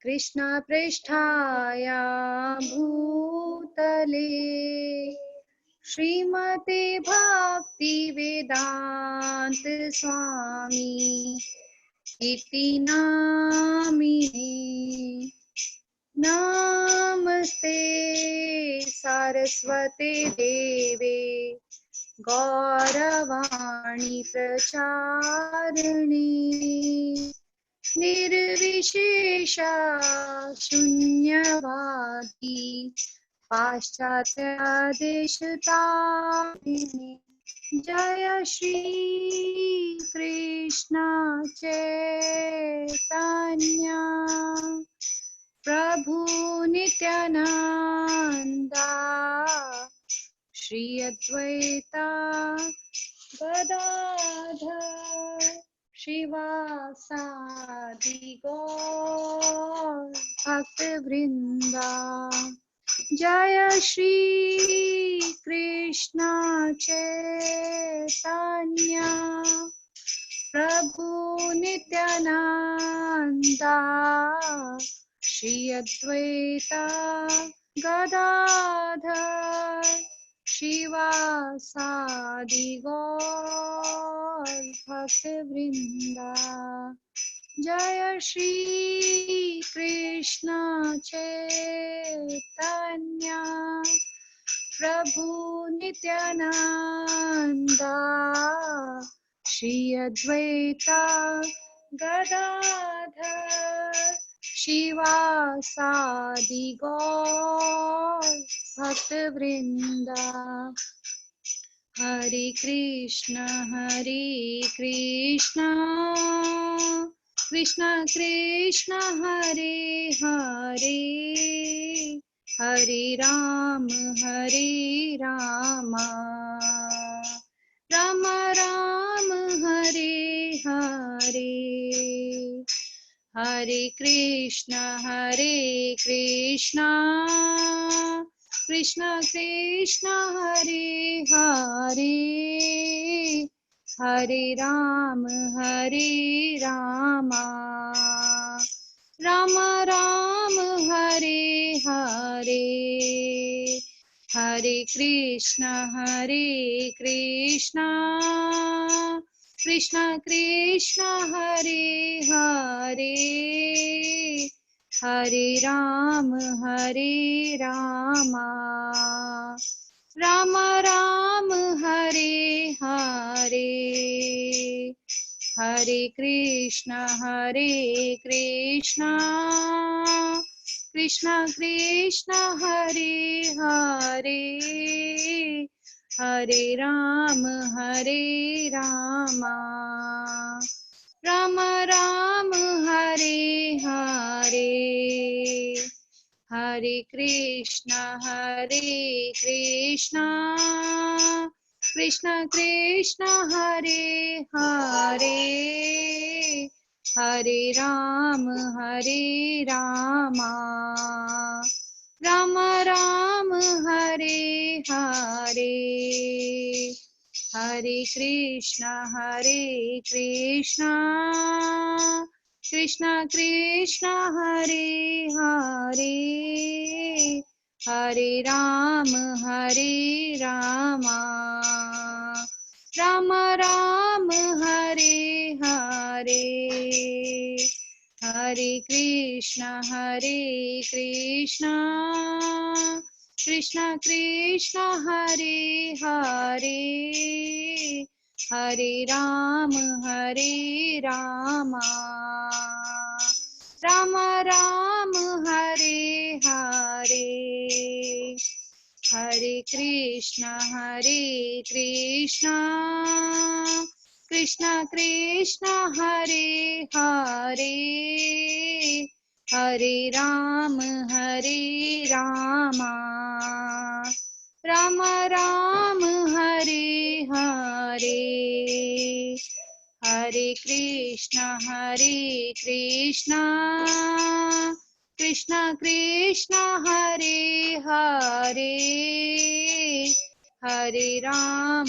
कृष्ण पृष्ठाया भूतले श्रीमते भक्ति वेदांत स्वामी इति नामिने। नमस्ते सारस्वते देवे गौरवाणी प्रचारिणे निर्विशेषा शून्यवादी पाश्चात्यादेशतारिणे। जय श्री कृष्ण चैतन्य प्रभु नित्यानंदा श्री अद्वैता गदाधर शिवासादि गौर भक्त वृंदा। जय श्री कृष्ण चैतन्य प्रभु नित्यानंदा श्री अद्वैता गदाधर शिवासादि गौर भक्त वृंदा। जय श्री कृष्ण चैतन्य प्रभु नित्यानंदा श्री अद्वैता गदाधर शिवासादि गौर भक्त वृंदा। हरे कृष्ण कृष्ण कृष्ण हरे हरे हरे राम राम राम हरे हरे। हरे कृष्ण कृष्ण कृष्ण हरे हरे हरे राम राम राम हरे हरे। हरे कृष्ण कृष्ण कृष्ण हरे हरे हरे राम राम राम हरे हरे। हरे कृष्ण कृष्ण कृष्ण हरे हरे हरे राम राम राम हरे हरे। हरे कृष्ण कृष्ण हरे हरे हरे राम राम राम हरे हरे। हरे कृष्ण कृष्ण हरे हरे हरे राम राम राम हरे हरे। हरे कृष्ण कृष्ण हरे हरे हरे राम राम राम हरे हरे। हरे कृष्ण कृष्ण हरे हरे हरे राम राम राम हरे हरे। हरे Krishna Krishna Hare Hare Hare Ram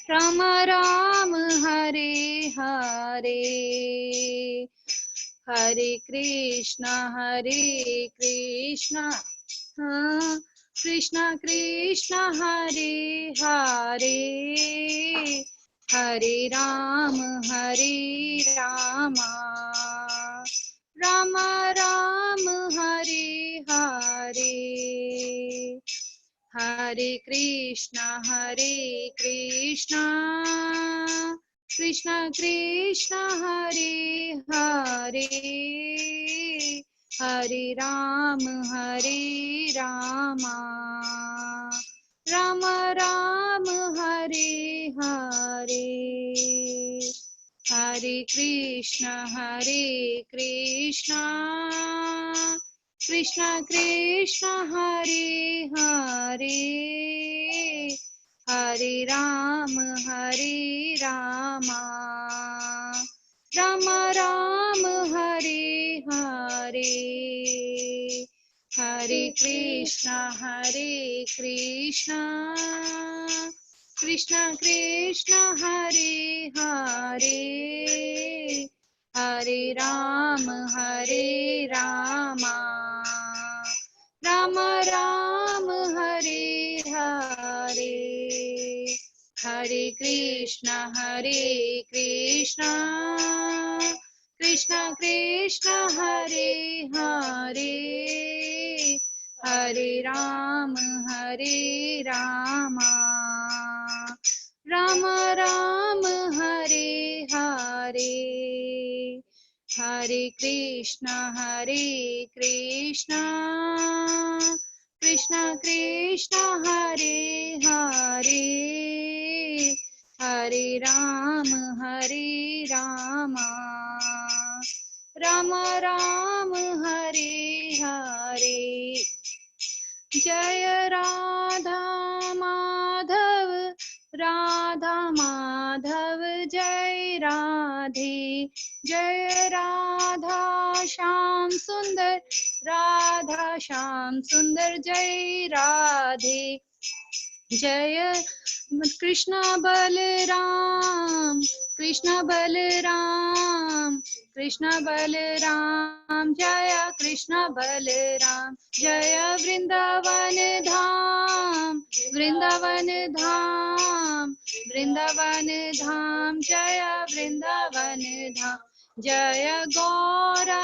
Rama Ram Hare Hare, Hare Krishna Krishna Krishna Hare Hare, Hare Rama Rama Ram Hare Hare, Hare Krishna Krishna Krishna Hare Hare, Hare Rama Rama Ram Hare Hare, Hare Krishna Krishna Krishna Hare Hare, Hare Rama Rama Ram Hare Hare, Hare Krishna Krishna Krishna Hare Hare, Hare Rama Rama Ram Hare Hare, Hare Krishna Krishna Krishna Hare Hare, Hare Rama Rama Ram Hare Hare, Hare Krishna Krishna Krishna Hare Hare, Hare Rama Rama Ram Hare Hare, Jai Radha Madhav Jai Radhe, Jai Radha Shyam Sundar Jai Radhe, Jaya Krishna Balaram Jaya Krishna Balaram, Jaya Vrindavan Dham, Jaya Vrindavan Dham, Jaya Gauranitai,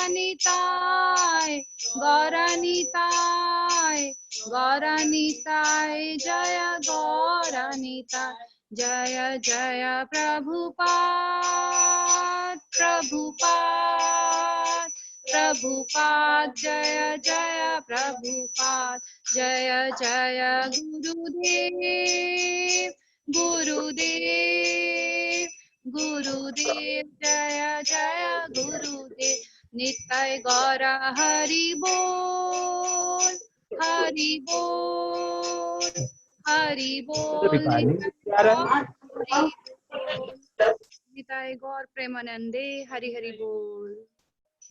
Jaya Gauranitai, Jaya Jaya Prabhupada, Jaya Jaya Prabhupada, Jaya Jaya Gurudev, Jaya Jaya Gurudev, Nitai Gaura Hari Bol, Nitai Gaur Premanande, Hari Hari Bol.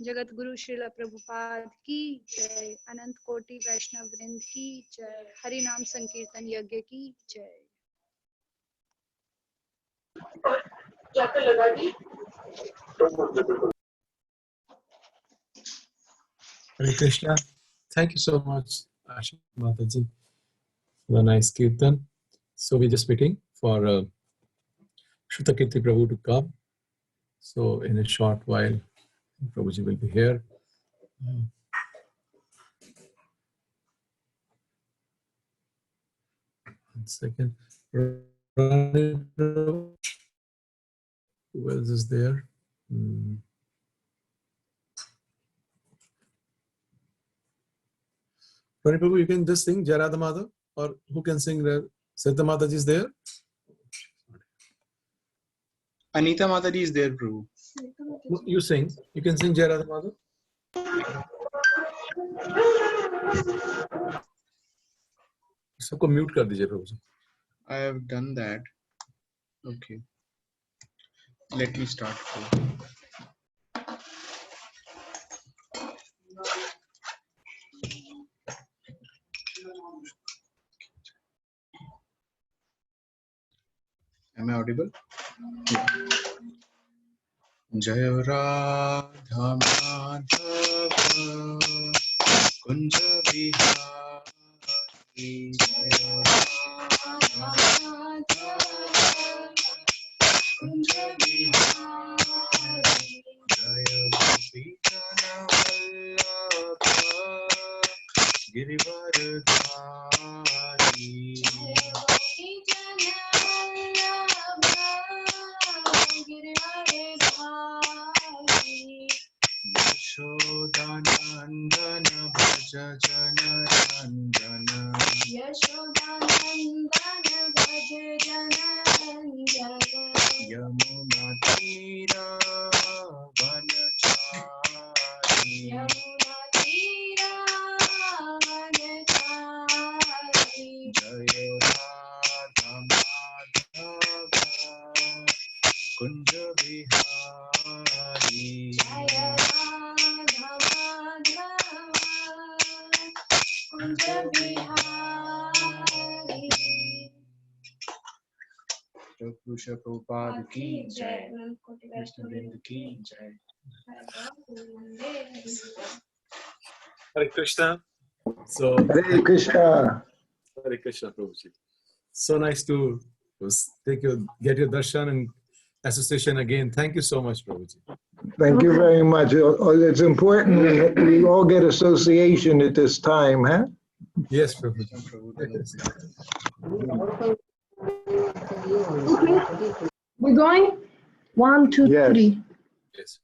Jagat Guru Srila Prabhupada की जय, अनंत कोटि वैष्णव वृंद की जय, हरि नाम संकीर्तन यज्ञ की जय। Hare Krishna. Thank you so much, Asha Mataji, for the nice kirtan. So we're just waiting for SrutaKirti Prabhu to come. So in a short while, Prabhuji will be here. One second. Who else is there? Rani Prabhu, you can just sing Jai Radha Madhav, or who can sing? Sita Mataji is there? Anita Mataji is there, Prabhu. You sing. You can sing Jai Radha Madhav. सबको mute कर दीजिए प्रभु जी. I have done that. Okay. Let me start. Am I audible? audible? Yeah. Jaya Radha Madhava Kunja Bihari Jaya Radha Madhava Kunja Bihari Jaya Gopi Jana Vallabha Girivaradhari Yashodanandana Bhaja Janarandana Yamuna Tira Vanachari Jaya Radha Madhava Kunja Bihari Prabhu Prabhupada ki jai, Krishna Vrinda ki jai. Hare Krishna. So, Hare Krishna. Hare Krishna, Prabhuji. So nice to get your darshan and association again. Thank you so much, Prabhuji. Thank you very much. It's important that we all get association at this time, huh? Yes, Prabhuji. Yes. We're going? 1, 2, Yes. 3. Yes.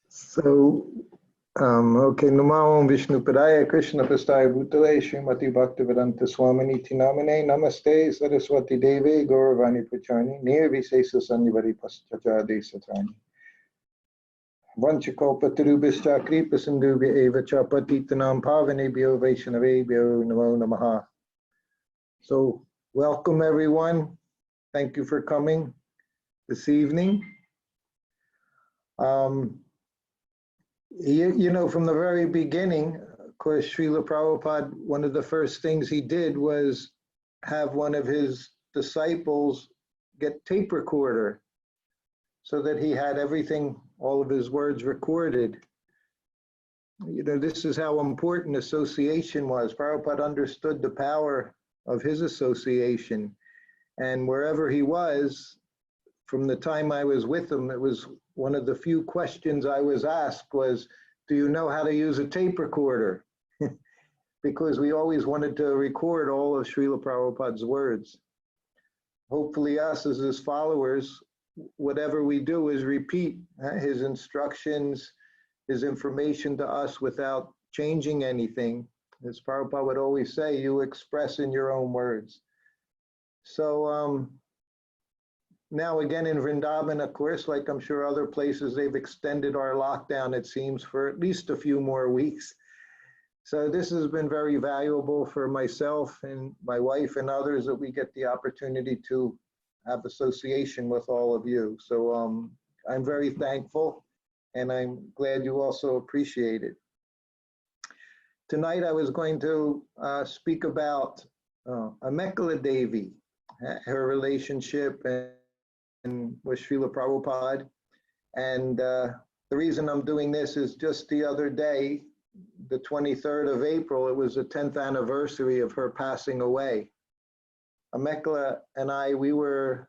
So, okay, Namo Vishnu Padaya Krishna Pastaya Bhutale Srimati Bhaktivedanta Swamini Tinamane Namaste Saraswati Devi Gauravani Pachani Nirvisesa Sanyavari Paschachade Satani Vanchakopa Tirubhischa Kripa Sindhubhya Eva Chapatitanam Pavanebhyo Vaishnavebhyo Namo Namaha. So, welcome everyone. Thank you for coming this evening. You know, from the very beginning, of course, Srila Prabhupada, one of the first things he did was have one of his disciples get tape recorder so that he had everything, all of his words recorded. You know, this is how important association was. Prabhupada understood the power of his association. And wherever he was, from the time I was with him, it was one of the few questions I was asked was, do you know how to use a tape recorder? Because we always wanted to record all of Srila Prabhupada's words. Hopefully us as his followers, whatever we do is repeat his instructions, his information to us without changing anything. As Prabhupada would always say, you express in your own words. So, now again in Vrindavan, of course, like I'm sure other places, they've extended our lockdown, it seems, for at least a few more weeks. So this has been very valuable for myself and my wife and others that we get the opportunity to have association with all of you. So I'm very thankful and I'm glad you also appreciate it. Tonight I was going to speak about Amekala Devi, her relationship and with Srila Prabhupada. And the reason I'm doing this is just the other day, the 23rd of April, it was the 10th anniversary of her passing away. Amekala and I, we were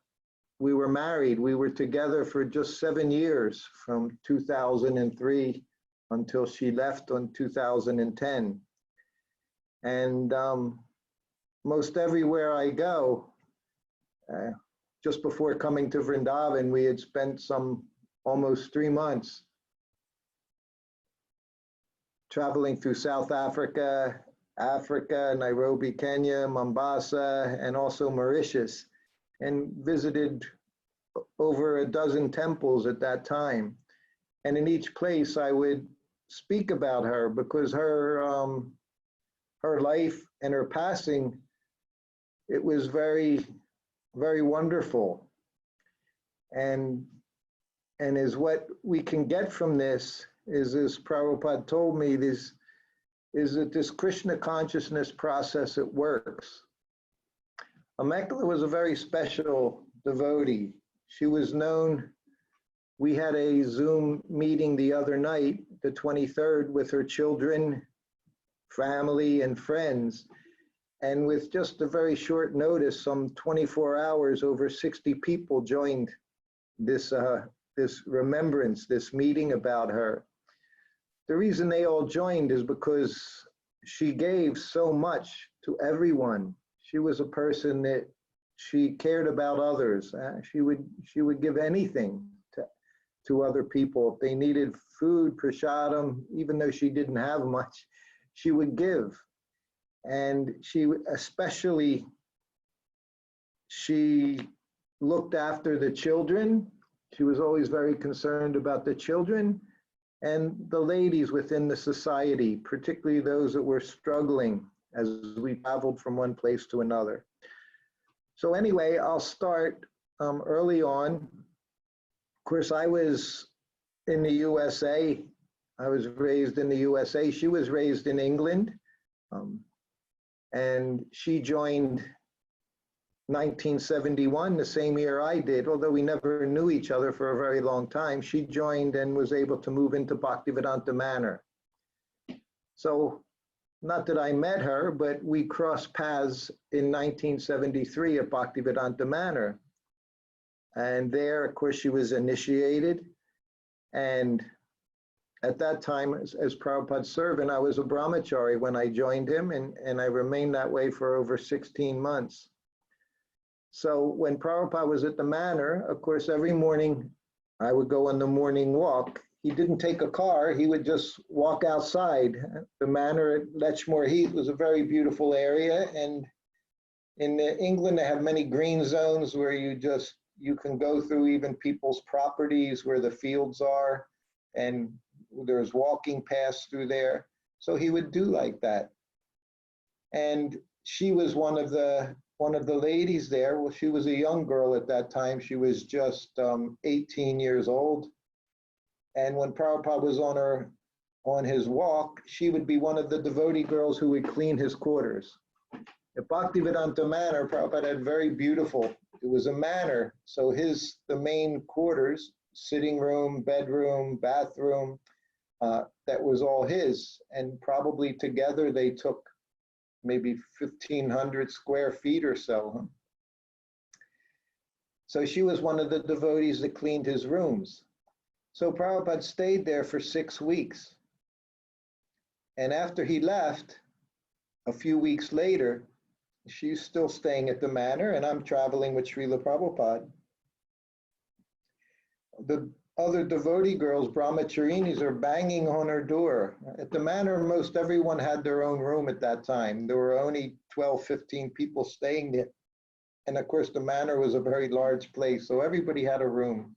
married. We were together for just 7 years, from 2003 until she left in 2010. And most everywhere I go, just before coming to Vrindavan, we had spent some almost 3 months traveling through South Africa, Nairobi, Kenya, Mombasa, and also Mauritius, and visited over a dozen temples at that time. And in each place I would speak about her because her life and her passing, it was very, very wonderful. And is what we can get from this is, as Prabhupada told me, is that this Krishna consciousness process, it works. Amekala was a very special devotee. She was known, we had a Zoom meeting the other night, the 23rd, with her children, family, and friends. And with just a very short notice, some 24 hours, over 60 people joined this remembrance, this meeting about her. The reason they all joined is because she gave so much to everyone. She was a person that she cared about others. She would give anything to other people. If they needed food, prasadam, even though she didn't have much, she would give. And she looked after the children. She was always very concerned about the children and the ladies within the society, particularly those that were struggling as we traveled from one place to another. So anyway, I'll start early on. Of course, I was in the USA. I was raised in the USA. She was raised in England. And she joined 1971, the same year I did, although we never knew each other for a very long time. She joined and was able to move into Bhaktivedanta Manor. So, not that I met her, but we crossed paths in 1973 at Bhaktivedanta Manor. And there, of course, she was initiated. And at that time, as Prabhupada's servant, I was a brahmachari when I joined him, and I remained that way for over 16 months. So when Prabhupada was at the manor, of course, every morning I would go on the morning walk. He didn't take a car, he would just walk outside. The manor at Lechmore Heath was a very beautiful area, and in England they have many green zones where you can go through even people's properties where the fields are, and there's walking paths through there. So he would do like that. And she was one of the ladies there. Well, she was a young girl at that time. She was just 18 years old. And when Prabhupada was on his walk, she would be one of the devotee girls who would clean his quarters. At Bhaktivedanta Manor, Prabhupada had very beautiful, it was a manor. So the main quarters, sitting room, bedroom, bathroom, that was all his. And probably together they took maybe 1,500 square feet or so. So she was one of the devotees that cleaned his rooms. So Prabhupada stayed there for 6 weeks. And after he left, a few weeks later, she's still staying at the manor, and I'm traveling with Srila Prabhupada. The other devotee girls, brahmacharinis, are banging on her door. At the manor, most everyone had their own room at that time. There were only 12, 15 people staying there. And of course, the manor was a very large place, so everybody had a room.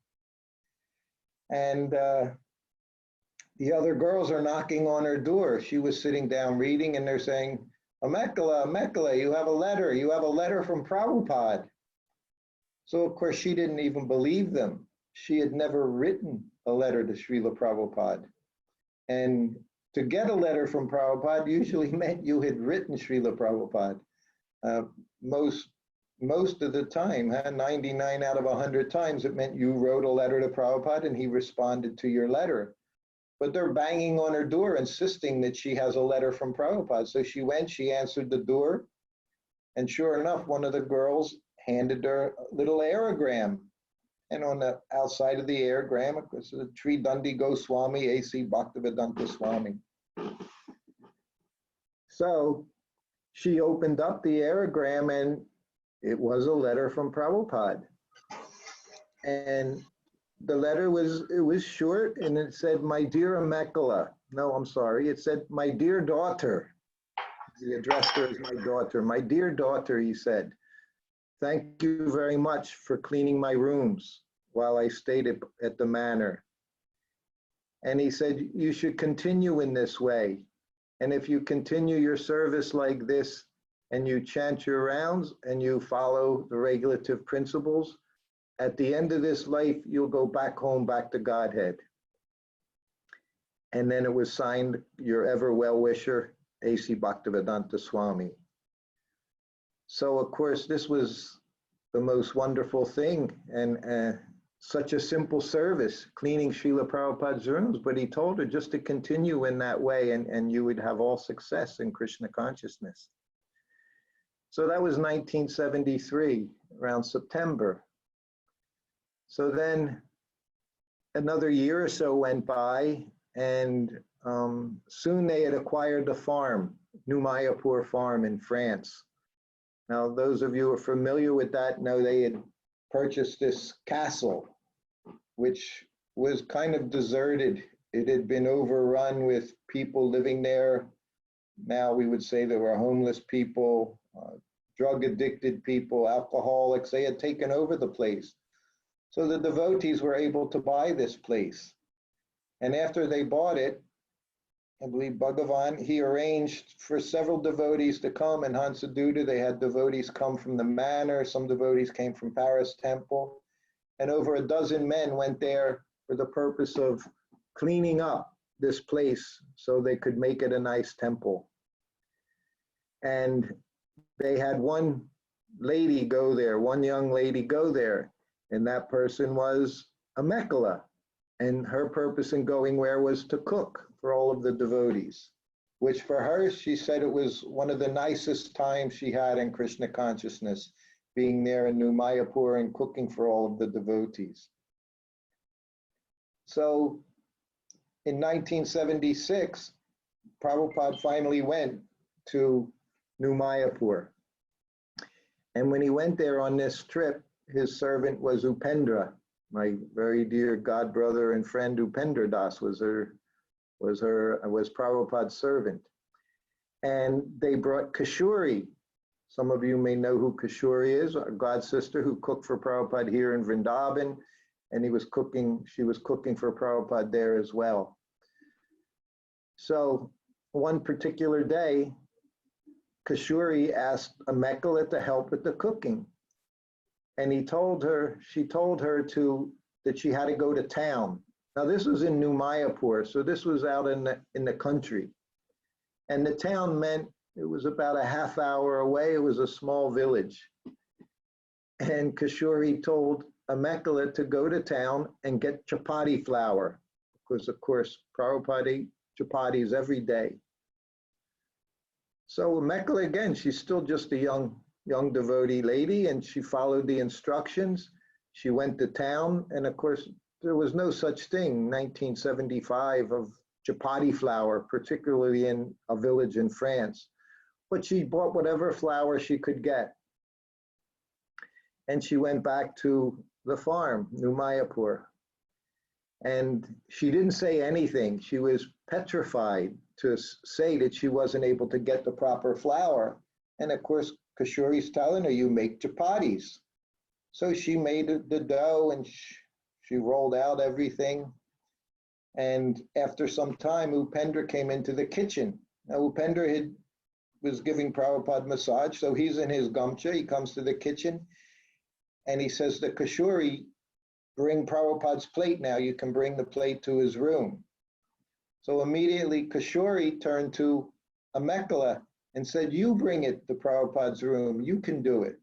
And the other girls are knocking on her door. She was sitting down reading, and they're saying, Amekala, Amekala, you have a letter from Prabhupada. So of course, she didn't even believe them. She had never written a letter to Srila Prabhupada. And to get a letter from Prabhupada usually meant you had written Srila Prabhupada. Most of the time, 99 out of 100 times, it meant you wrote a letter to Prabhupada and he responded to your letter. But they're banging on her door, insisting that she has a letter from Prabhupada. So she went, she answered the door, and sure enough, one of the girls handed her a little aerogram. And on the outside of the aerogram, it was a Tri Dandi Goswami, A.C. Bhaktivedanta Swami. So she opened up the aerogram, and it was a letter from Prabhupada. And the letter was short, and it said, "My dear Amekala." No, I'm sorry. It said, "My dear daughter." He addressed her as my daughter. "My dear daughter," he said, "thank you very much for cleaning my rooms while I stayed at the manor." And he said, "You should continue in this way. And if you continue your service like this, and you chant your rounds, and you follow the regulative principles, at the end of this life, you'll go back home, back to Godhead." And then it was signed, your ever well-wisher, A.C. Bhaktivedanta Swami. So, of course, this was the most wonderful thing, and such a simple service, cleaning Srila Prabhupada's rooms. But he told her just to continue in that way, and you would have all success in Krishna consciousness. So that was 1973, around September. So then another year or so went by, and soon they had acquired the farm, New Mayapur farm in France. Now, those of you who are familiar with that know they had purchased this castle, which was kind of deserted. It had been overrun with people living there. Now we would say there were homeless people, drug-addicted people, alcoholics. They had taken over the place. So the devotees were able to buy this place. And after they bought it, I believe Bhagavan, he arranged for several devotees to come. In Hansaduta, they had devotees come from the manor. Some devotees came from Paris Temple. And over a dozen men went there for the purpose of cleaning up this place so they could make it a nice temple. And they had one lady go there, one young lady go there, and that person was a Mekhala. And her purpose in going where was to cook for all of the devotees, which for her, she said it was one of the nicest times she had in Krishna consciousness, being there in New Mayapur and cooking for all of the devotees. So in 1976, Prabhupada finally went to New Mayapur. And when he went there on this trip, his servant was Upendra. My very dear god brother and friend Upendra Das was Prabhupada's servant. And they brought Kashuri. Some of you may know who Kashuri is, our god sister who cooked for Prabhupada here in Vrindavan, and she was cooking for Prabhupada there as well. So one particular day, Kashuri asked a Mekhala to help with the cooking. And she told her that she had to go to town. Now this was in New Mayapur, so this was out in the country. And the town meant it was about a half hour away. It was a small village. And Kashuri told a Mekhala to go to town and get chapati flour, because of course Prabhupada ate chapatis every day. So Mekhala, again, she's still just a young devotee lady, and she followed the instructions. She went to town, and of course, there was no such thing, 1975, of chapati flour, particularly in a village in France. But she bought whatever flour she could get. And she went back to the farm, New Mayapur. And she didn't say anything. She was petrified to say that she wasn't able to get the proper flour. And of course, Kashuri's telling her, you make chapatis. So she made the dough and she rolled out everything. And after some time, Upendra came into the kitchen. Now, Upendra was giving Prabhupada massage, so he's in his gamcha. He comes to the kitchen and he says to Kashuri, bring Prabhupada's plate now. You can bring the plate to his room. So immediately Kashuri turned to a Mekhala and said, you bring it to Prabhupada's room. You can do it.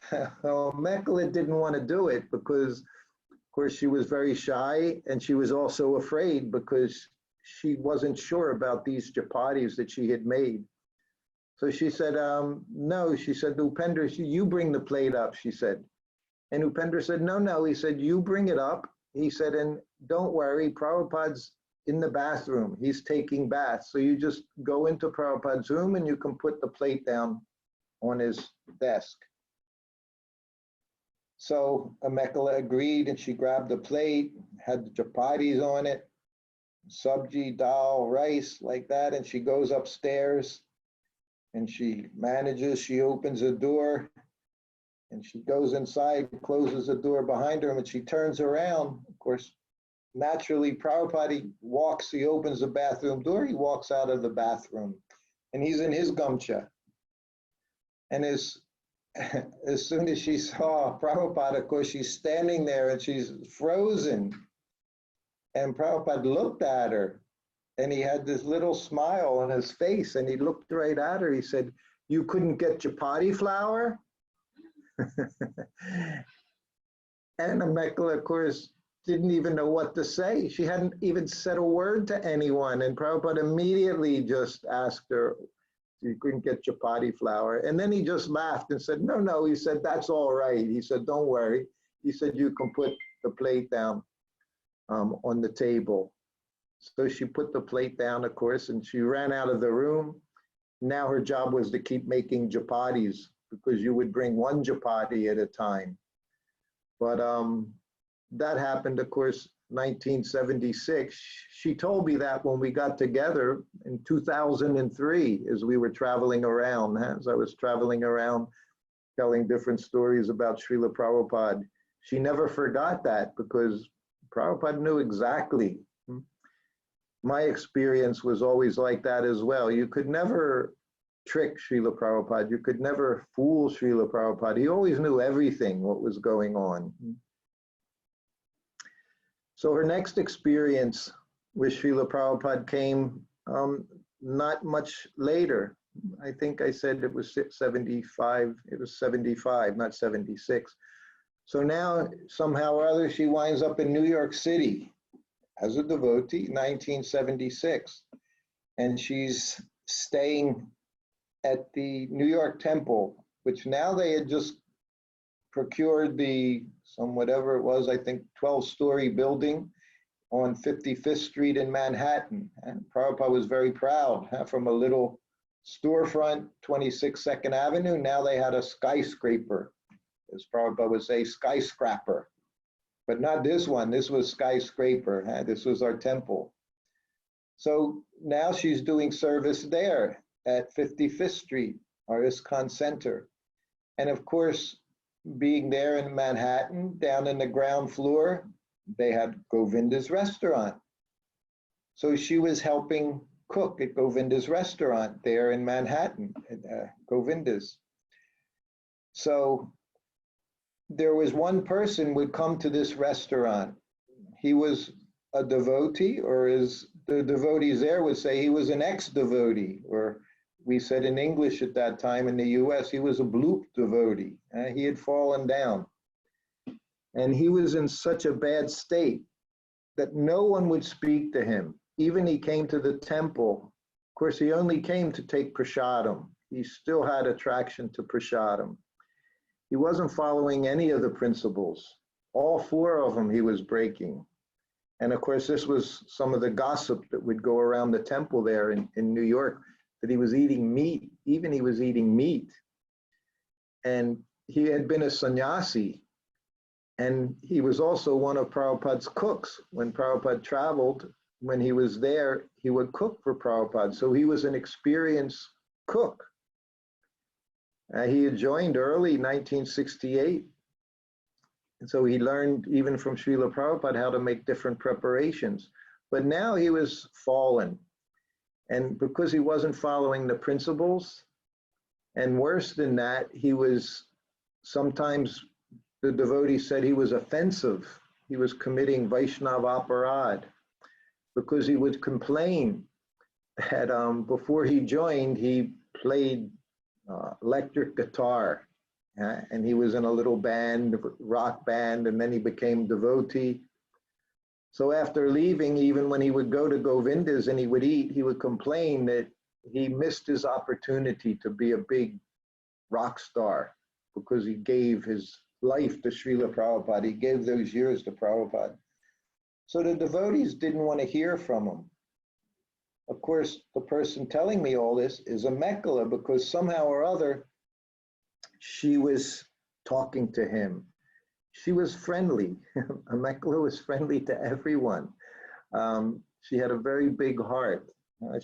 So Mekhala didn't want to do it because, of course, she was very shy, and she was also afraid because she wasn't sure about these chapatis that she had made. So she said, no, she said, Upendra, you bring the plate up, she said. And Upendra said, no, he said, you bring it up. He said, and don't worry, Prabhupada's in the bathroom. He's taking baths. So you just go into Prabhupada's room and you can put the plate down on his desk. So Mekhala agreed, and she grabbed the plate, had the chapatis on it, sabji, dal, rice, like that, and she goes upstairs and she opens the door and she goes inside, closes the door behind her, and when she turns around, of course, naturally, Prabhupada walks, he opens the bathroom door, he walks out of the bathroom, and he's in his gamcha. And as soon as she saw Prabhupada, of course, she's standing there and she's frozen. And Prabhupada looked at her, and he had this little smile on his face, and he looked right at her. He said, you couldn't get chapati flour? And Mekla, of course, didn't even know what to say. She hadn't even said a word to anyone. And Prabhupada immediately just asked her, you couldn't get chapati flour. And then he just laughed and said, no, no. He said, that's all right. He said, don't worry. He said, you can put the plate down on the table. So she put the plate down, of course, and she ran out of the room. Now her job was to keep making chapatis, because you would bring one chapati at a time. But that happened, of course, 1976. She told me that when we got together in 2003, as we were traveling around, as I was traveling around telling different stories about Srila Prabhupada. She never forgot that, because Prabhupada knew exactly. My experience was always like that as well. You could never trick Srila Prabhupada. You could never fool Srila Prabhupada. He always knew everything, what was going on. So her next experience with Srila Prabhupada came not much later. I think I said it was 75. It was 75, not 76. So now, somehow or other, she winds up in New York City as a devotee, 1976. And she's staying at the New York Temple, which now they had just procured whatever it was, I think 12-story building on 55th Street in Manhattan. And Prabhupada was very proud. From a little storefront, 26 Second Avenue, now they had a skyscraper. As Prabhupada would say, skyscraper. But not this one, this was skyscraper. This was our temple. So now she's doing service there at 55th Street, our ISKCON Center. And of course, being there in Manhattan, down in the ground floor, they had Govinda's restaurant. So she was helping cook at Govinda's restaurant there in Manhattan, at Govinda's. So there was one person would come to this restaurant. He was a devotee, or as the devotees there would say, he was an ex-devotee, or we said in English at that time in the US, he was a bloop devotee. He had fallen down. And he was in such a bad state that no one would speak to him. Even he came to the temple. Of course, he only came to take prasadam. He still had attraction to prasadam. He wasn't following any of the principles. All 4 of them he was breaking. And of course, this was some of the gossip that would go around the temple there in New York, that he was eating meat. Even he was eating meat. And he had been a sannyasi. And he was also one of Prabhupada's cooks. When Prabhupada traveled, when he was there, he would cook for Prabhupada. So he was an experienced cook. He had joined early, 1968. And so he learned even from Srila Prabhupada how to make different preparations. But now he was fallen. And because he wasn't following the principles, and worse than that, he was sometimes, the devotee said he was offensive. He was committing Vaishnava aparad, because he would complain that before he joined, he played electric guitar, and he was in a little band, rock band, and then he became devotee. So after leaving, even when he would go to Govinda's and he would eat, he would complain that he missed his opportunity to be a big rock star, because he gave his life to Srila Prabhupada. He gave those years to Prabhupada. So the devotees didn't want to hear from him. Of course, the person telling me all this is a Mekla, because somehow or other, she was talking to him. She was friendly. A Mekla was friendly to everyone. She had a very big heart.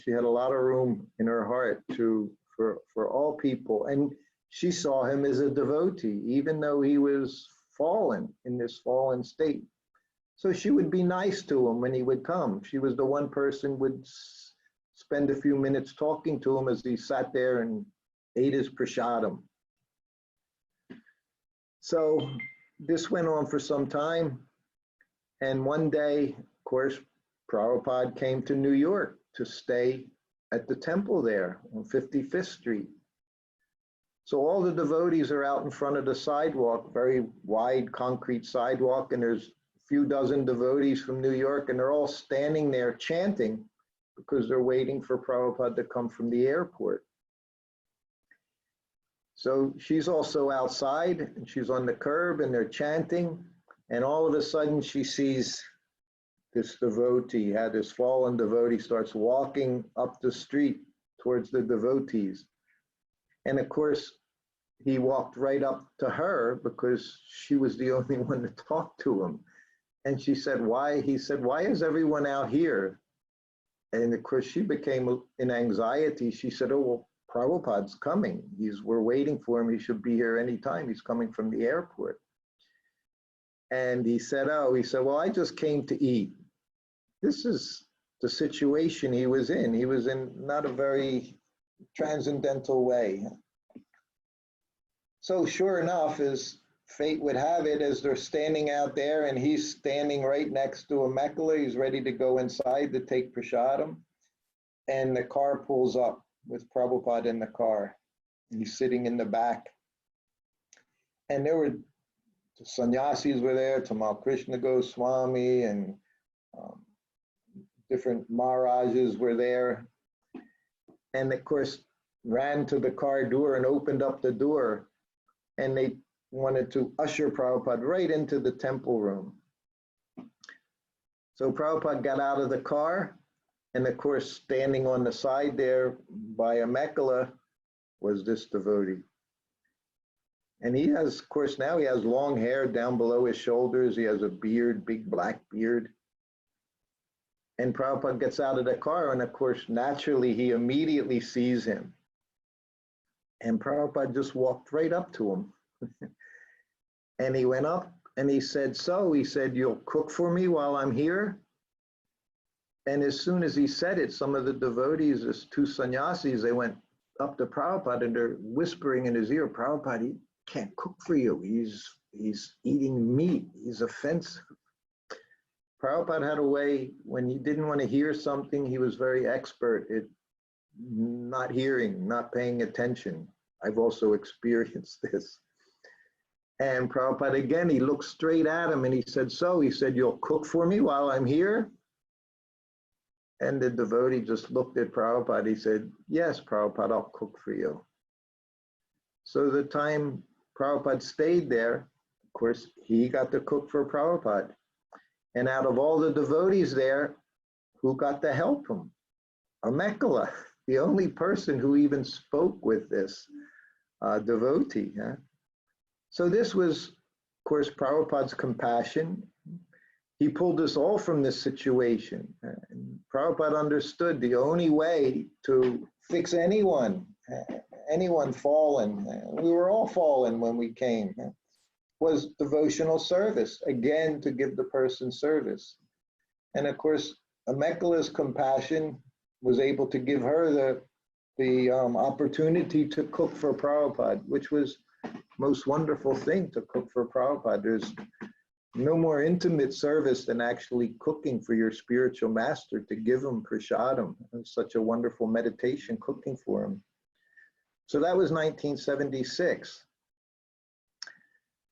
She had a lot of room in her heart for all people. And she saw him as a devotee, even though he was fallen, in this fallen state. So she would be nice to him when he would come. She was the one person would spend a few minutes talking to him as he sat there and ate his prasadam. So this went on for some time. And one day, of course, Prabhupada came to New York to stay at the temple there on 55th Street. So all the devotees are out in front of the sidewalk, very wide concrete sidewalk, and there's a few dozen devotees from New York, and they're all standing there chanting because they're waiting for Prabhupada to come from the airport. So she's also outside, and she's on the curb, and they're chanting, and all of a sudden she sees this devotee, this fallen devotee, starts walking up the street towards the devotees. And of course, he walked right up to her because she was the only one to talk to him. And she said, why? He said, why is everyone out here? And of course, she became in anxiety. She said, oh, well, Prabhupada's coming. We're waiting for him. He should be here anytime. He's coming from the airport. And he said, well, I just came to eat. This is the situation he was in. He was in not a very transcendental way. So sure enough, as fate would have it, as they're standing out there and he's standing right next to a Mekhala, he's ready to go inside to take prasadam, and the car pulls up with Prabhupada in the car. He's sitting in the back. And there were, the sannyasis were there, Tamal Krishna Goswami, and different Maharajas were there. And of course, ran to the car door and opened up the door. And they wanted to usher Prabhupada right into the temple room. So Prabhupada got out of the car, and of course, standing on the side there by a Mekhala was this devotee. And he has, of course, now he has long hair down below his shoulders. He has a beard, big black beard. And Prabhupada gets out of the car, and of course, naturally, he immediately sees him. And Prabhupada just walked right up to him. And he went up and he said, you'll cook for me while I'm here? And as soon as he said it, some of the devotees, these two sannyasis, they went up to Prabhupada and they're whispering in his ear, Prabhupada, he can't cook for you. He's eating meat. He's offensive. Prabhupada had a way, when he didn't want to hear something, he was very expert at not hearing, not paying attention. I've also experienced this. And Prabhupada, again, he looked straight at him and he said, you'll cook for me while I'm here? And the devotee just looked at Prabhupada. He said, yes, Prabhupada, I'll cook for you. So the time Prabhupada stayed there, of course, he got to cook for Prabhupada. And out of all the devotees there, who got to help him? A Mekhala, the only person who even spoke with this devotee. Huh? So this was, of course, Prabhupada's compassion. He pulled us all from this situation. And Prabhupada understood the only way to fix anyone fallen, we were all fallen when we came, was devotional service, again, to give the person service. And of course, Amekhala's compassion was able to give her the opportunity to cook for Prabhupada, which was most wonderful thing, to cook for Prabhupada. There's no more intimate service than actually cooking for your spiritual master, to give him prasadam. It's such a wonderful meditation, cooking for him. So that was 1976.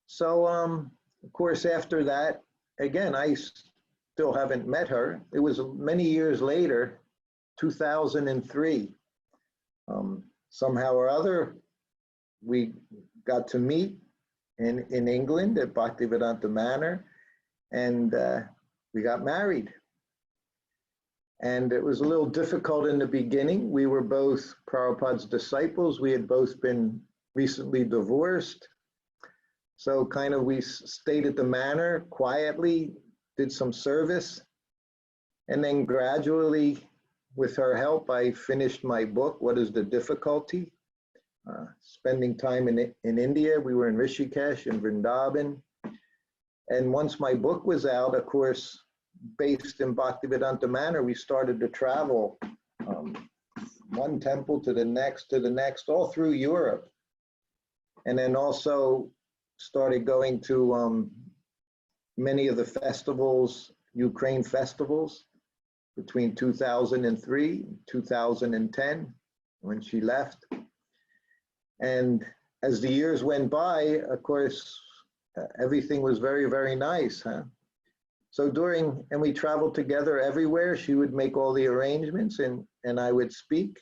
So, of course, after that, again, I still haven't met her. It was many years later, 2003. Somehow or other, we got to meet in England at Bhaktivedanta Manor, and we got married. And it was a little difficult in the beginning. We were both Prabhupada's disciples. We had both been recently divorced. So kind of we stayed at the manor quietly, did some service. And then gradually, with her help, I finished my book, What is the Difficulty? Spending time in India. We were in Rishikesh and Vrindavan. And once my book was out, of course, based in Bhaktivedanta Manor, we started to travel one temple to the next, all through Europe. And then also started going to many of the festivals, Ukraine festivals, between 2003 and 2010, when she left. And as the years went by, of course, everything was very, very nice, huh? So and we traveled together everywhere. She would make all the arrangements and I would speak.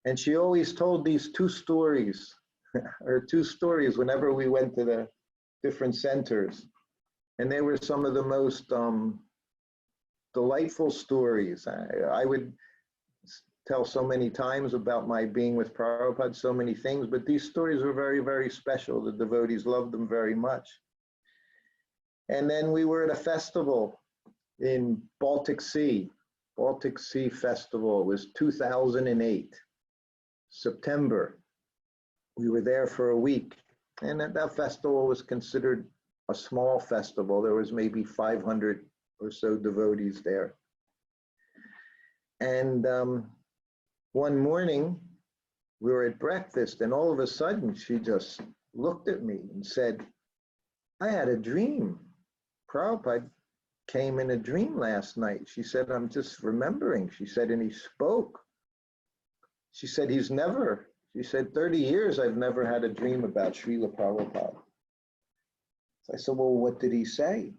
And she always told these two stories, or two stories whenever we went to the different centers. And they were some of the most delightful stories. I would tell so many times about my being with Prabhupada, so many things, but these stories were very, very special. The devotees loved them very much. And then we were at a festival in Baltic Sea Festival. It was 2008, September. We were there for a week. And that festival was considered a small festival. There was maybe 500 or so devotees there. And one morning, we were at breakfast, and all of a sudden, she just looked at me and said, I had a dream. Prabhupada came in a dream last night. She said, I'm just remembering. She said, and he spoke. She said, she said, 30 years I've never had a dream about Srila Prabhupada. So I said, well, what did he say?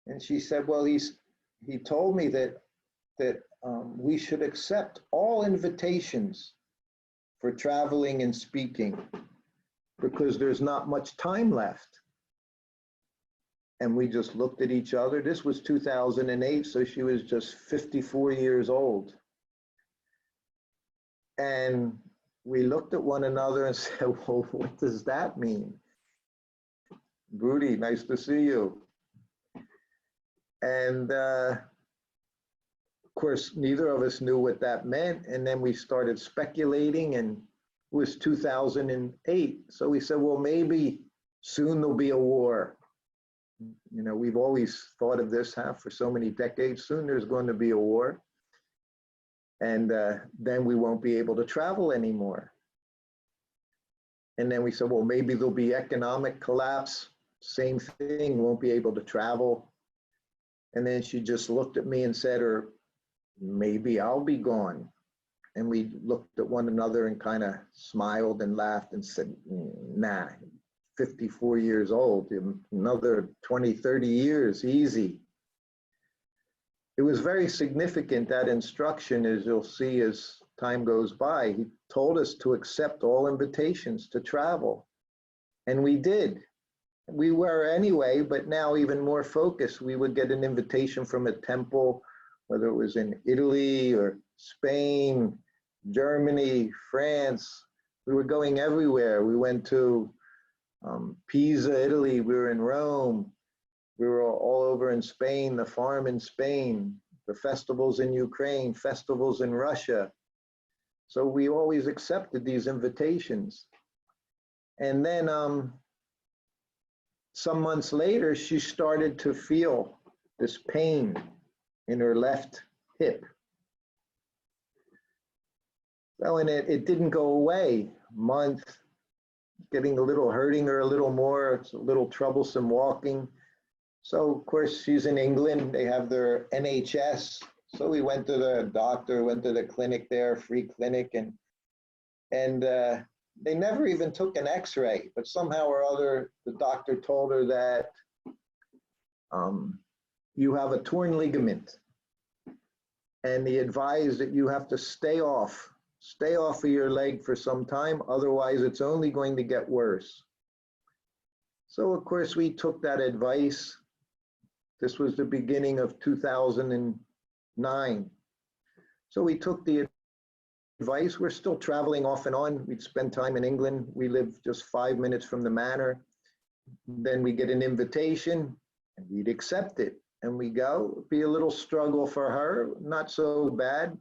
And she said, well, he told me that we should accept all invitations for traveling and speaking because there's not much time left. And we just looked at each other. This was 2008, so she was just 54 years old. And we looked at one another and said, well, what does that mean? Rudy, nice to see you. And of course, neither of us knew what that meant. And then we started speculating, and it was 2008. So we said, well, maybe soon there'll be a war. You know, we've always thought of this for so many decades. Soon there's going to be a war. And then we won't be able to travel anymore. And then we said, well, maybe there'll be economic collapse. Same thing, won't be able to travel. And then she just looked at me and said, or maybe I'll be gone. And we looked at one another and kind of smiled and laughed and said, nah, 54 years old, another 20, 30 years, easy. It was very significant, that instruction, as you'll see as time goes by. He told us to accept all invitations to travel. And we did. We were anyway, but now even more focused. We would get an invitation from a temple, whether it was in Italy or Spain, Germany, France. We were going everywhere. We went to Pisa, Italy. We were in Rome. We were all over in Spain, the farm in Spain, the festivals in Ukraine, festivals in Russia. So we always accepted these invitations. And then some months later, she started to feel this pain in her left hip. So, and it didn't go away. Month, getting a little, hurting her a little more. It's a little troublesome walking. So, of course, she's in England. They have their NHS. So we went to the doctor, went to the clinic there, free clinic, and they never even took an X-ray. But somehow or other, the doctor told her that you have a torn ligament, and he advised that you have to stay off of your leg for some time. Otherwise, it's only going to get worse. So, of course, we took that advice. This was the beginning of 2009. So we took the advice. We're still traveling off and on. We'd spend time in England. We live just 5 minutes from the manor. Then we get an invitation and we'd accept it. And we go. It'd be a little struggle for her, not so bad.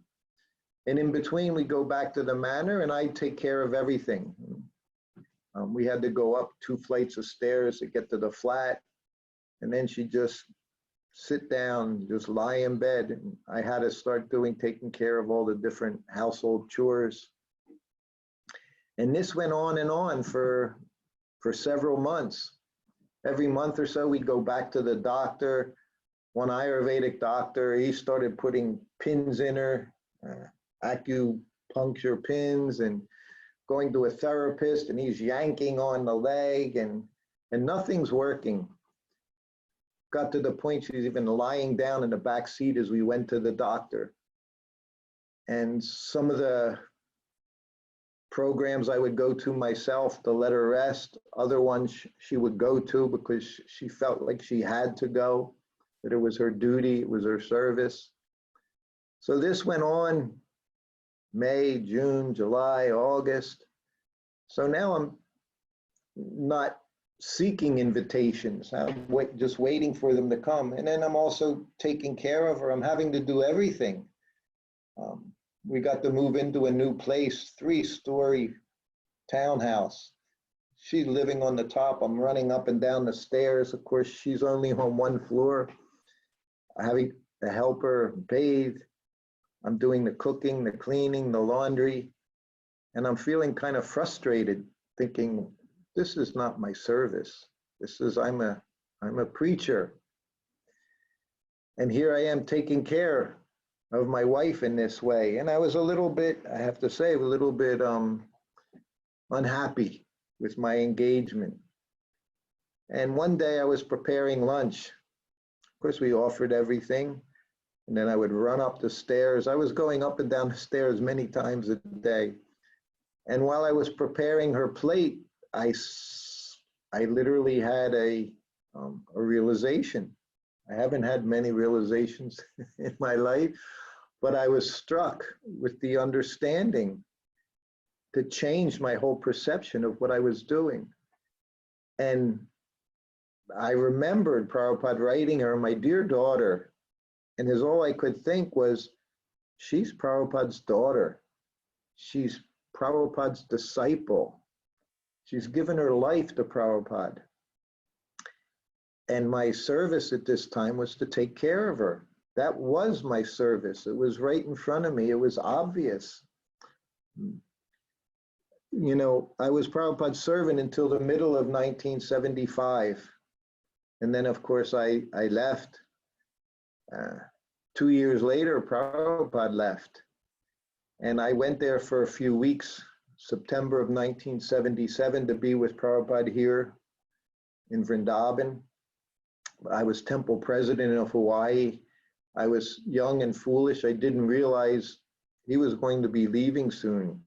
And in between, we go back to the manor and I'd take care of everything. We had to go up 2 flights of stairs to get to the flat. And then she'd just sit down, just lie in bed. And I had to start taking care of all the different household chores. And this went on and on for several months. Every month or so, we'd go back to the doctor. One Ayurvedic doctor, he started putting pins in her, acupuncture pins, and going to a therapist and he's yanking on the leg and nothing's working. Got to the point she's even lying down in the back seat as we went to the doctor. And some of the programs I would go to myself to let her rest, other ones she would go to because she felt like she had to go, that it was her duty, it was her service. So this went on May, June, July, August. So now I'm not seeking invitations. I'm just waiting for them to come. And then I'm also taking care of her. I'm having to do everything. We got to move into a new place, 3-story townhouse. She's living on the top. I'm running up and down the stairs. Of course, she's only on one floor. Having to help her bathe. I'm doing the cooking, the cleaning, the laundry. And I'm feeling kind of frustrated, thinking, this is not my service. This is, I'm a preacher. And here I am taking care of my wife in this way. And I was a little bit, I have to say, a little bit unhappy with my engagement. And one day I was preparing lunch. Of course, we offered everything. And then I would run up the stairs. I was going up and down the stairs many times a day. And while I was preparing her plate, I literally had a realization. I haven't had many realizations in my life, but I was struck with the understanding that changed my whole perception of what I was doing. And I remembered Prabhupada writing her, my dear daughter, and as all I could think was, she's Prabhupada's daughter. She's Prabhupada's disciple. She's given her life to Prabhupada. And my service at this time was to take care of her. That was my service. It was right in front of me. It was obvious. You know, I was Prabhupada's servant until the middle of 1975. And then, of course, I left. 2 years later, Prabhupada left. And I went there for a few weeks, September of 1977, to be with Prabhupada here in Vrindavan. I was temple president of Hawaii. I was young and foolish. I didn't realize he was going to be leaving soon.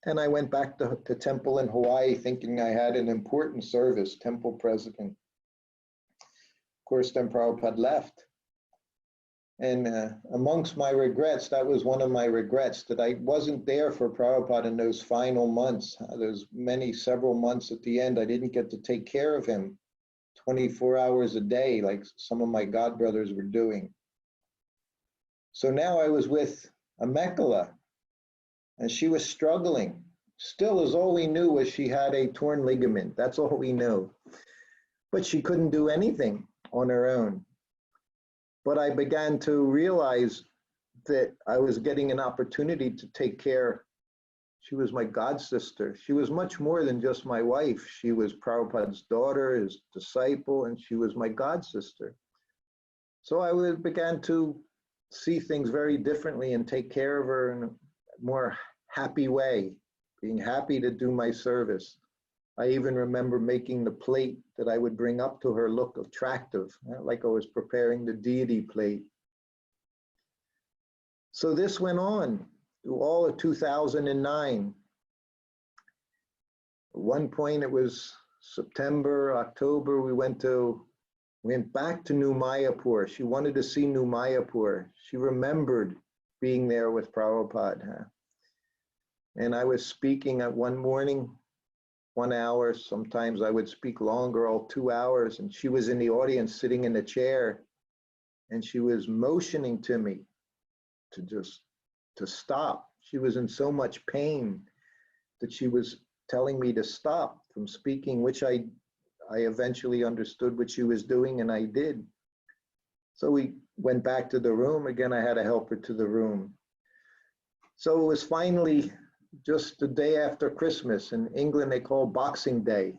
And I went back to temple in Hawaii thinking I had an important service, temple president. Of course, then Prabhupada left. And amongst my regrets, that was one of my regrets, that I wasn't there for Prabhupada in those final months. There's several months at the end, I didn't get to take care of him 24 hours a day, like some of my godbrothers were doing. So now I was with Amekala, and she was struggling. Still, as all we knew was she had a torn ligament. That's all we knew. But she couldn't do anything on her own. But I began to realize that I was getting an opportunity to take care. She was my god sister. She was much more than just my wife. She was Prabhupada's daughter, his disciple, and she was my god sister. So I began to see things very differently and take care of her in a more happy way, being happy to do my service. I even remember making the plate that I would bring up to her look attractive, like I was preparing the deity plate. So this went on through all of 2009. At one point it was September, October, we went back to New Mayapur. She wanted to see New Mayapur. She remembered being there with Prabhupada. And I was speaking at one morning, 1 hour, sometimes I would speak longer, all 2 hours, and she was in the audience sitting in the chair, and she was motioning to me to stop. She was in so much pain that she was telling me to stop from speaking, which I eventually understood what she was doing, and I did. So we went back to the room. Again, I had to help her to the room. So it was finally just the day after Christmas. In England, they call Boxing Day.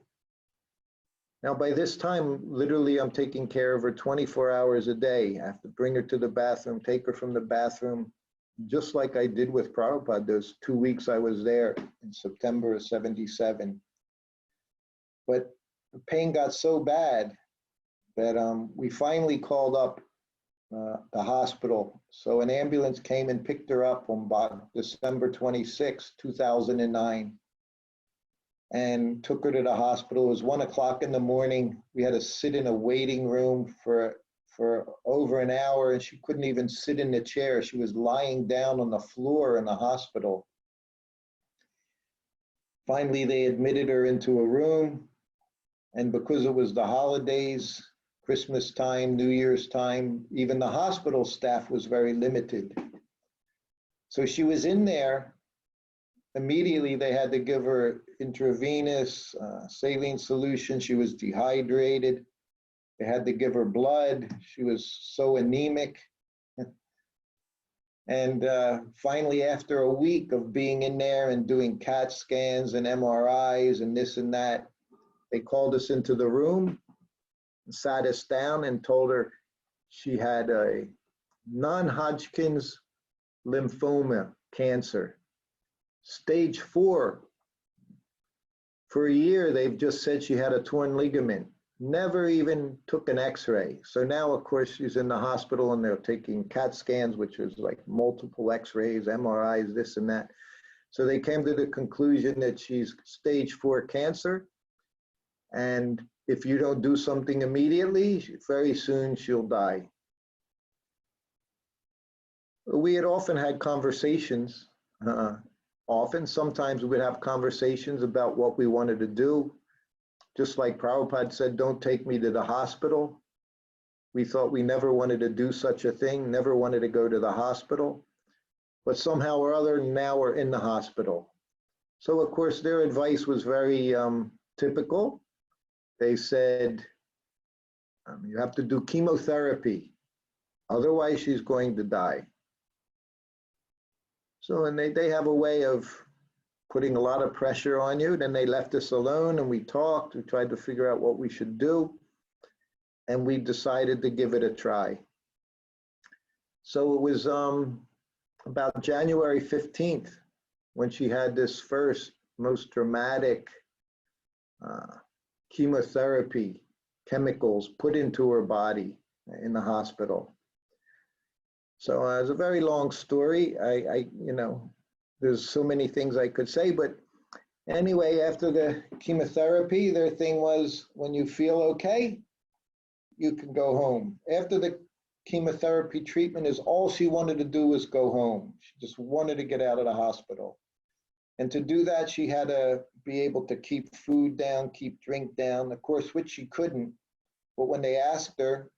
Now, by this time, literally, I'm taking care of her 24 hours a day. I have to bring her to the bathroom, take her from the bathroom, just like I did with Prabhupada, those 2 weeks I was there in September of 77. But the pain got so bad that we finally called up the hospital. So an ambulance came and picked her up on December 26, 2009, and took her to the hospital. It was 1 o'clock in the morning. We had to sit in a waiting room for over an hour, and she couldn't even sit in the chair. She was lying down on the floor in the hospital. Finally, they admitted her into a room, and because it was the holidays, Christmas time, New Year's time, even the hospital staff was very limited. So she was in there. Immediately, they had to give her intravenous saline solution. She was dehydrated. They had to give her blood. She was so anemic. And finally, after a week of being in there and doing CAT scans and MRIs and this and that, they called us into the room, sat us down and told her she had a non-Hodgkin's lymphoma cancer, stage 4. For a year, they've just said she had a torn ligament, never even took an x-ray. So now, of course, she's in the hospital and they're taking CAT scans, which is like multiple x-rays, MRIs, this and that. So they came to the conclusion that she's stage 4 cancer. And if you don't do something immediately, very soon she'll die. We had often had conversations, sometimes we would have conversations about what we wanted to do. Just like Prabhupada said, don't take me to the hospital. We thought we never wanted to do such a thing, never wanted to go to the hospital. But somehow or other, now we're in the hospital. So of course, their advice was very typical. They said, you have to do chemotherapy, otherwise she's going to die. So, and they have a way of putting a lot of pressure on you. Then they left us alone and we talked, we tried to figure out what we should do. And we decided to give it a try. So it was about January 15th when she had this first most dramatic chemotherapy chemicals put into her body in the hospital. So it's a very long story. I there's so many things I could say, but anyway, after the chemotherapy, their thing was, when you feel okay, you can go home. After the chemotherapy treatment, is all she wanted to do was go home. She just wanted to get out of the hospital. And to do that, she had to be able to keep food down, keep drink down, of course, which she couldn't. But when they asked her,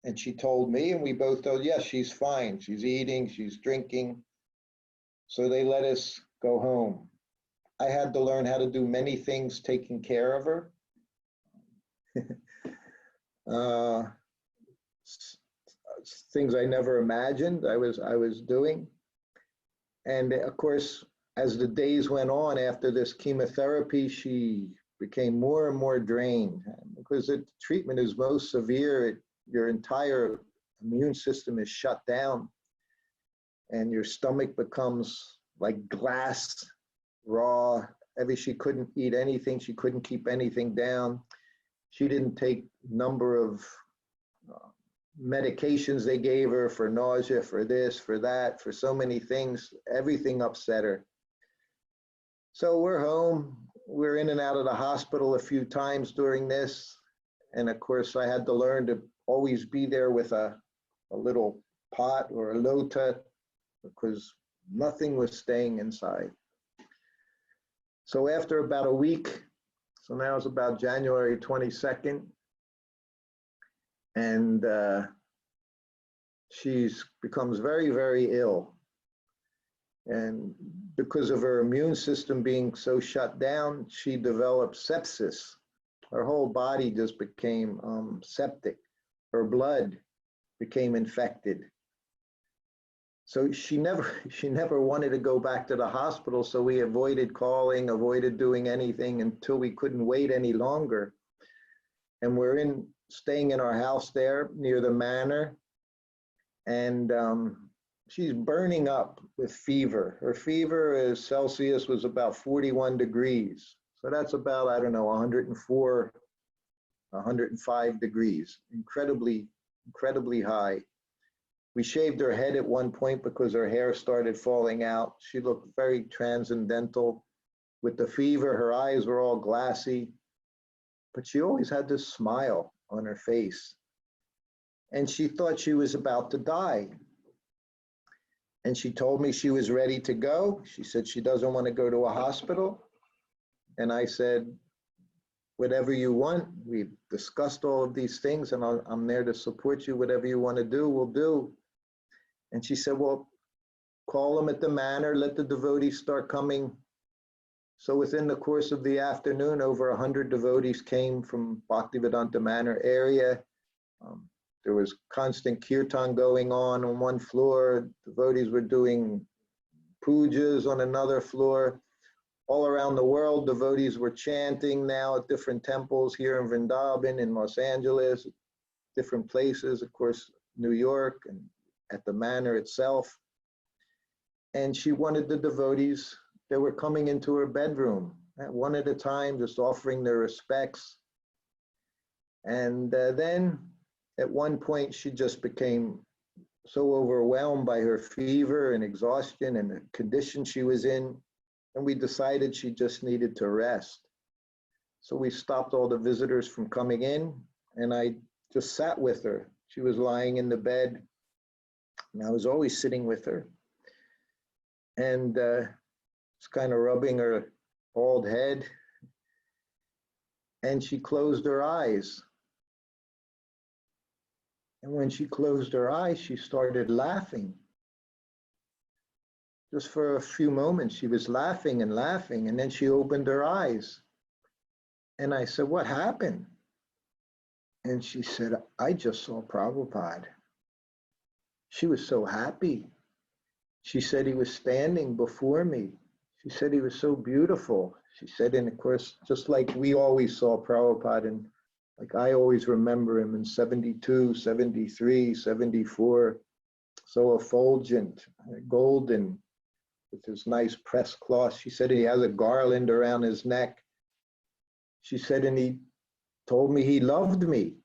and she told me, and we both told, yes, she's fine. She's eating, she's drinking. So they let us go home. I had to learn how to do many things taking care of her. Things I never imagined I was doing. And of course, as the days went on after this chemotherapy, she became more and more drained because the treatment is most severe. Your entire immune system is shut down and your stomach becomes like glass, raw. She couldn't eat anything. She couldn't keep anything down. She didn't take number of medications they gave her for nausea, for this, for that, for so many things. Everything upset her. So we're home. We're in and out of the hospital a few times during this. And of course, I had to learn to always be there with a little pot or a lota because nothing was staying inside. So after about a week, so now it's about January 22nd, and she becomes very, very ill. And because of her immune system being so shut down, she developed sepsis. Her whole body just became septic. Her blood became infected. So she never wanted to go back to the hospital, so we avoided calling, avoided doing anything until we couldn't wait any longer. And we're staying in our house there near the manor, and she's burning up with fever. Her fever is Celsius was about 41 degrees. So that's about, I don't know, 104, 105 degrees. Incredibly, incredibly high. We shaved her head at one point because her hair started falling out. She looked very transcendental. With the fever, her eyes were all glassy, but she always had this smile on her face. And she thought she was about to die. And she told me she was ready to go. She said she doesn't want to go to a hospital. And I said, whatever you want. We discussed all of these things, and I'm there to support you. Whatever you want to do, we'll do. And she said, well, call them at the manor, let the devotees start coming. So within the course of the afternoon, over 100 devotees came from Bhaktivedanta Manor area. There was constant kirtan going on one floor. Devotees were doing pujas on another floor. All around the world, devotees were chanting now at different temples here in Vrindavan, in Los Angeles, different places, of course, New York, and at the manor itself. And she wanted the devotees that were coming into her bedroom, one at a time, just offering their respects. And then at one point, she just became so overwhelmed by her fever and exhaustion and the condition she was in. And we decided she just needed to rest. So we stopped all the visitors from coming in, and I just sat with her. She was lying in the bed, and I was always sitting with her. And just kind of rubbing her bald head. And she closed her eyes. And when she closed her eyes, she started laughing. Just for a few moments, she was laughing, and then she opened her eyes. And I said, what happened? And she said, I just saw Prabhupada. She was so happy. She said he was standing before me. She said he was so beautiful. She said, and of course, just like we always saw Prabhupada, and like I always remember him in 72, 73, 74, so effulgent, golden, with his nice pressed cloth. She said he has a garland around his neck. She said, and he told me he loved me.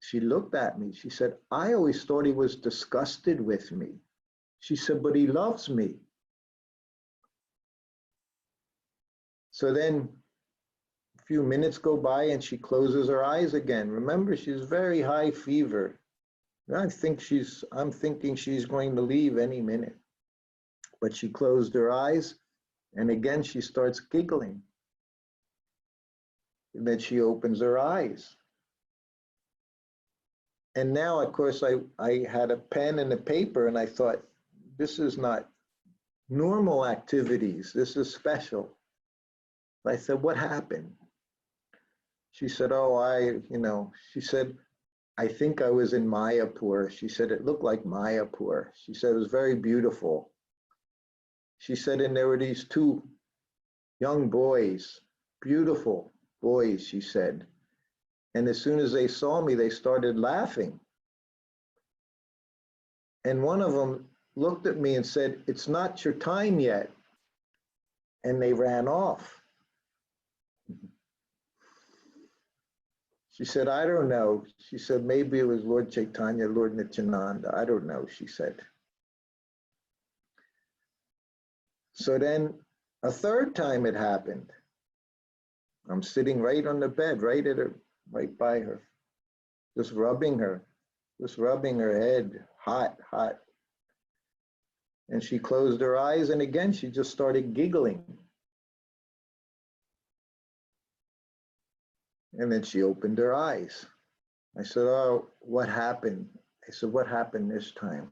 She looked at me. She said, I always thought he was disgusted with me. She said, but he loves me. So then a few minutes go by and she closes her eyes again. Remember, she's very high fever. I'm thinking she's going to leave any minute. But she closed her eyes, and again she starts giggling. And then she opens her eyes. And now, of course, I had a pen and a paper, and I thought, this is not normal activities. This is special. I said, what happened? She said, she said, I think I was in Mayapur. She said, it looked like Mayapur. She said, it was very beautiful. She said, and there were these two young boys, beautiful boys, she said. And as soon as they saw me, they started laughing. And one of them looked at me and said, it's not your time yet. And they ran off. She said, I don't know. She said, maybe it was Lord Chaitanya, Lord Nityananda. I don't know, she said. So then a third time it happened. I'm sitting right on the bed, right by her, just rubbing her head, hot. And she closed her eyes, and again, she just started giggling. And then she opened her eyes. I said, oh, what happened? I said, what happened this time?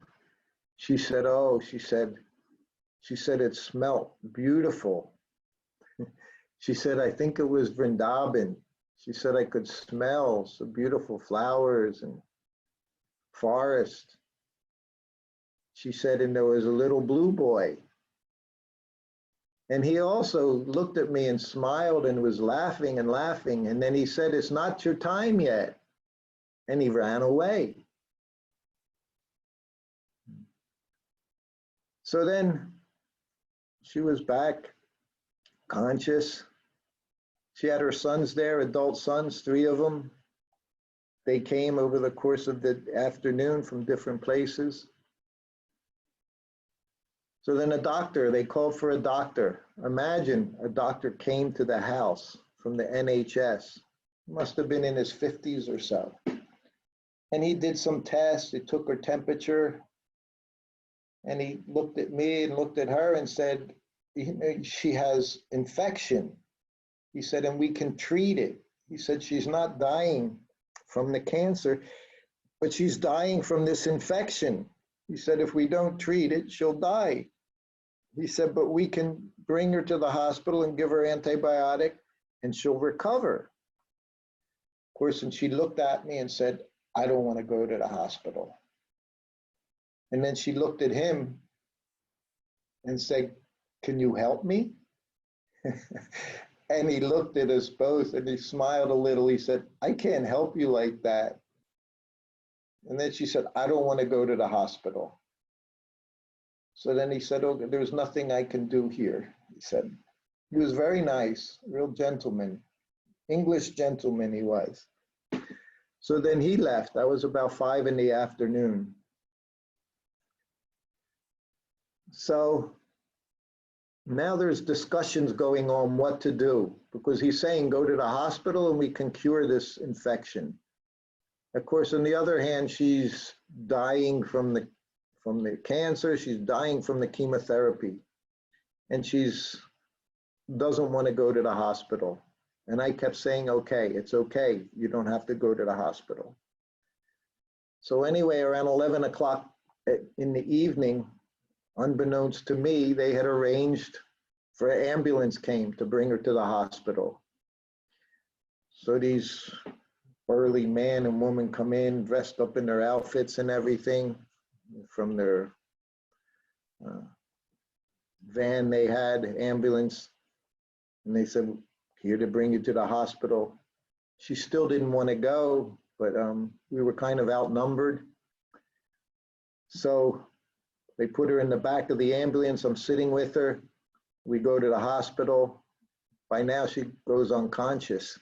She said, she said, it smelled beautiful. She said, I think it was Vrindavan. She said, I could smell some beautiful flowers and forest. She said, and there was a little blue boy. And he also looked at me and smiled and was laughing. And then he said, it's not your time yet. And he ran away. So then she was back, conscious. She had her sons there, adult sons, 3 of them. They came over the course of the afternoon from different places. So then they called for a doctor. Imagine a doctor came to the house from the NHS. He must have been in his 50s or so. And he did some tests. He took her temperature. And he looked at me and looked at her and said, she has infection. He said, and we can treat it. He said, she's not dying from the cancer, but she's dying from this infection. He said, if we don't treat it, she'll die. He said, but we can bring her to the hospital and give her antibiotic and she'll recover. Of course, and she looked at me and said, I don't want to go to the hospital. And then she looked at him and said, can you help me? And he looked at us both and he smiled a little. He said, I can't help you like that. And then she said, I don't want to go to the hospital. So then he said, oh, there's nothing I can do here. He said, he was very nice, real gentleman, English gentleman he was. So then he left. That was about 5 in the afternoon. So now there's discussions going on what to do, because he's saying go to the hospital and we can cure this infection. Of course, on the other hand, she's dying from the cancer, she's dying from the chemotherapy, and she's doesn't want to go to the hospital. And I kept saying, okay, it's okay, you don't have to go to the hospital. So anyway, around 11 o'clock in the evening, unbeknownst to me, they had arranged for an ambulance came to bring her to the hospital. So these burly man and woman come in, dressed up in their outfits and everything, from their van they had, ambulance, and they said, here to bring you to the hospital. She still didn't want to go, but we were kind of outnumbered. So they put her in the back of the ambulance. I'm sitting with her. We go to the hospital. By now she goes unconscious.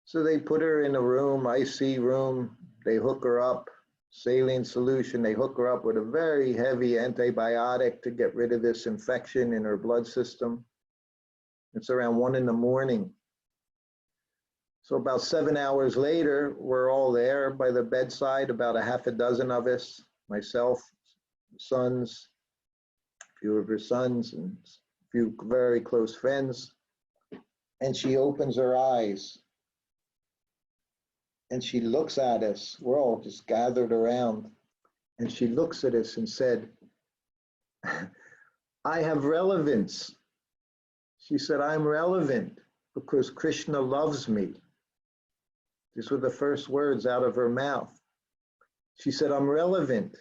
So they put her in a room, IC room. They hook her up, saline solution. They hook her up with a very heavy antibiotic to get rid of this infection in her blood system. It's around 1 in the morning. So about 7 hours later, we're all there by the bedside, about a half a dozen of us, myself, sons, a few of her sons, and a few very close friends. And she opens her eyes and she looks at us. We're all just gathered around. And she looks at us and said, I have relevance. She said, I'm relevant because Krishna loves me. These were the first words out of her mouth. She said, I'm relevant.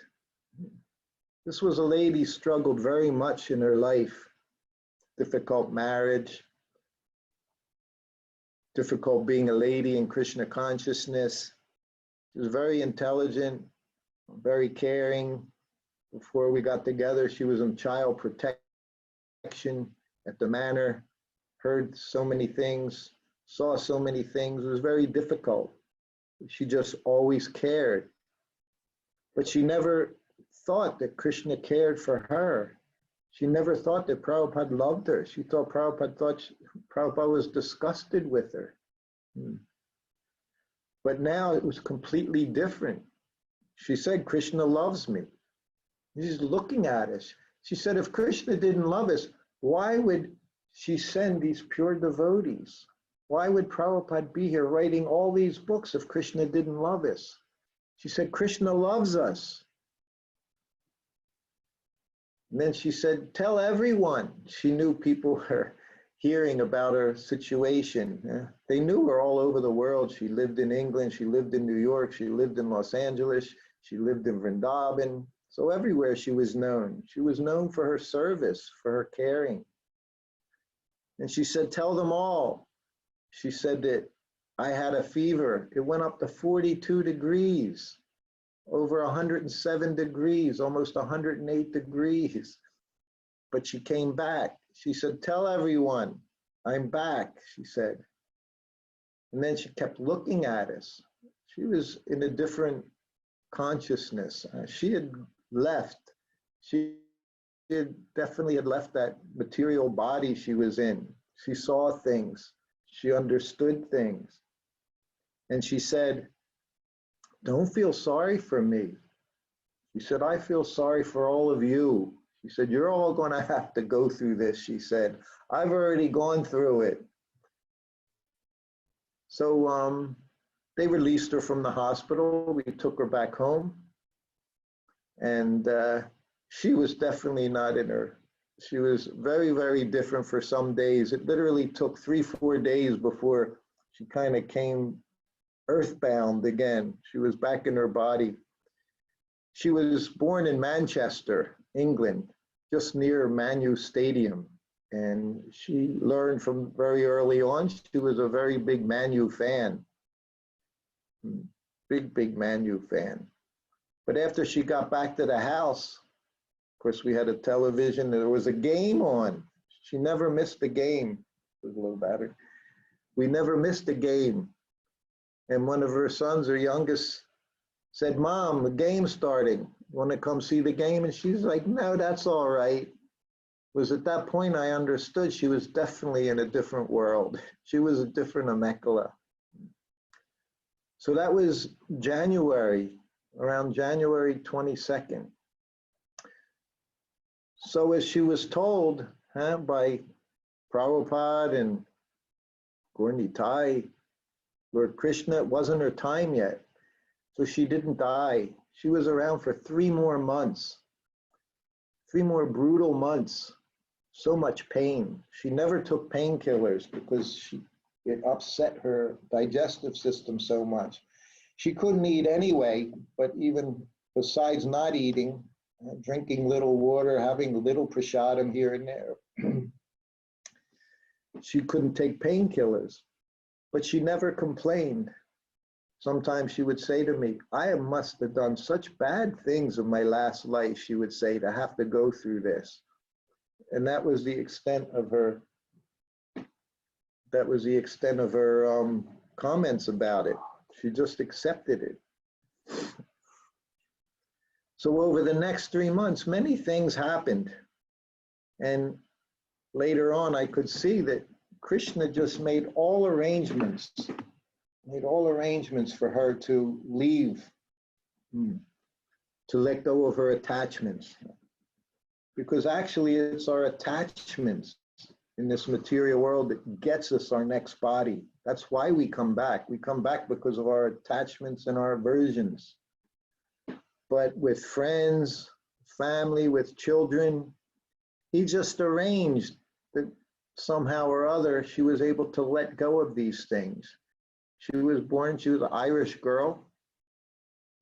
This was a lady who struggled very much in her life. Difficult marriage, difficult being a lady in Krishna consciousness. She was very intelligent, very caring. Before we got together, she was in child protection at the manor, heard so many things, saw so many things. It was very difficult. She just always cared. But she never thought that Krishna cared for her. She never thought that Prabhupada loved her. She thought Prabhupada was disgusted with her. But now it was completely different. She said, Krishna loves me. She's looking at us. She said, if Krishna didn't love us, why would she send these pure devotees? Why would Prabhupada be here writing all these books if Krishna didn't love us? She said, Krishna loves us. And then she said, tell everyone. She knew people were hearing about her situation. They knew her all over the world. She lived in England, she lived in New York, she lived in Los Angeles, she lived in Vrindavan. So everywhere she was known. She was known for her service, for her caring. And she said, tell them all. She said that I had a fever. It went up to 42 degrees. over 107 degrees, almost 108 degrees. But she came back. She said, "Tell everyone, I'm back," she said. And then she kept looking at us. She was in a different consciousness. She had left. She definitely had left that material body she was in. She saw things. She understood things. And she said, "Don't feel sorry for me." She said, "I feel sorry for all of you." She said, "You're all going to have to go through this." She said, "I've already gone through it." So they released her from the hospital. We took her back home. And she was definitely not in her. She was very, very different for some days. It literally took 3-4 days before she kind of came earthbound again. She was back in her body. She was born in Manchester, England, just near Manu Stadium. And she learned from very early on, she was a very big Manu fan. Big Manu fan. But after she got back to the house, of course, we had a television. There was a game on. She never missed a game. It was a little battered. We never missed a game. And one of her sons, her youngest, said, "Mom, the game's starting. Want to come see the game?" And she's like, "No, that's all right." It was at that point I understood she was definitely in a different world. She was a different Amekala. So that was January, around January 22nd. So as she was told by Prabhupada and Gaura, Lord Krishna, it wasn't her time yet. So she didn't die. She was around for 3 more months, 3 more brutal months, so much pain. She never took painkillers because it upset her digestive system so much. She couldn't eat anyway, but even besides not eating, drinking little water, having little prasadam here and there, she couldn't take painkillers, but she never complained. Sometimes she would say to me, "I must have done such bad things in my last life," she would say, "to have to go through this." And that was the extent of her, comments about it. She just accepted it. So over the next 3 months, many things happened. And later on, I could see that Krishna just made all arrangements for her to leave, to let go of her attachments. Because actually it's our attachments in this material world that gets us our next body. That's why we come back. We come back because of our attachments and our aversions. But with friends, family, with children, he just arranged that somehow or other she was able to let go of these things. She was an Irish girl,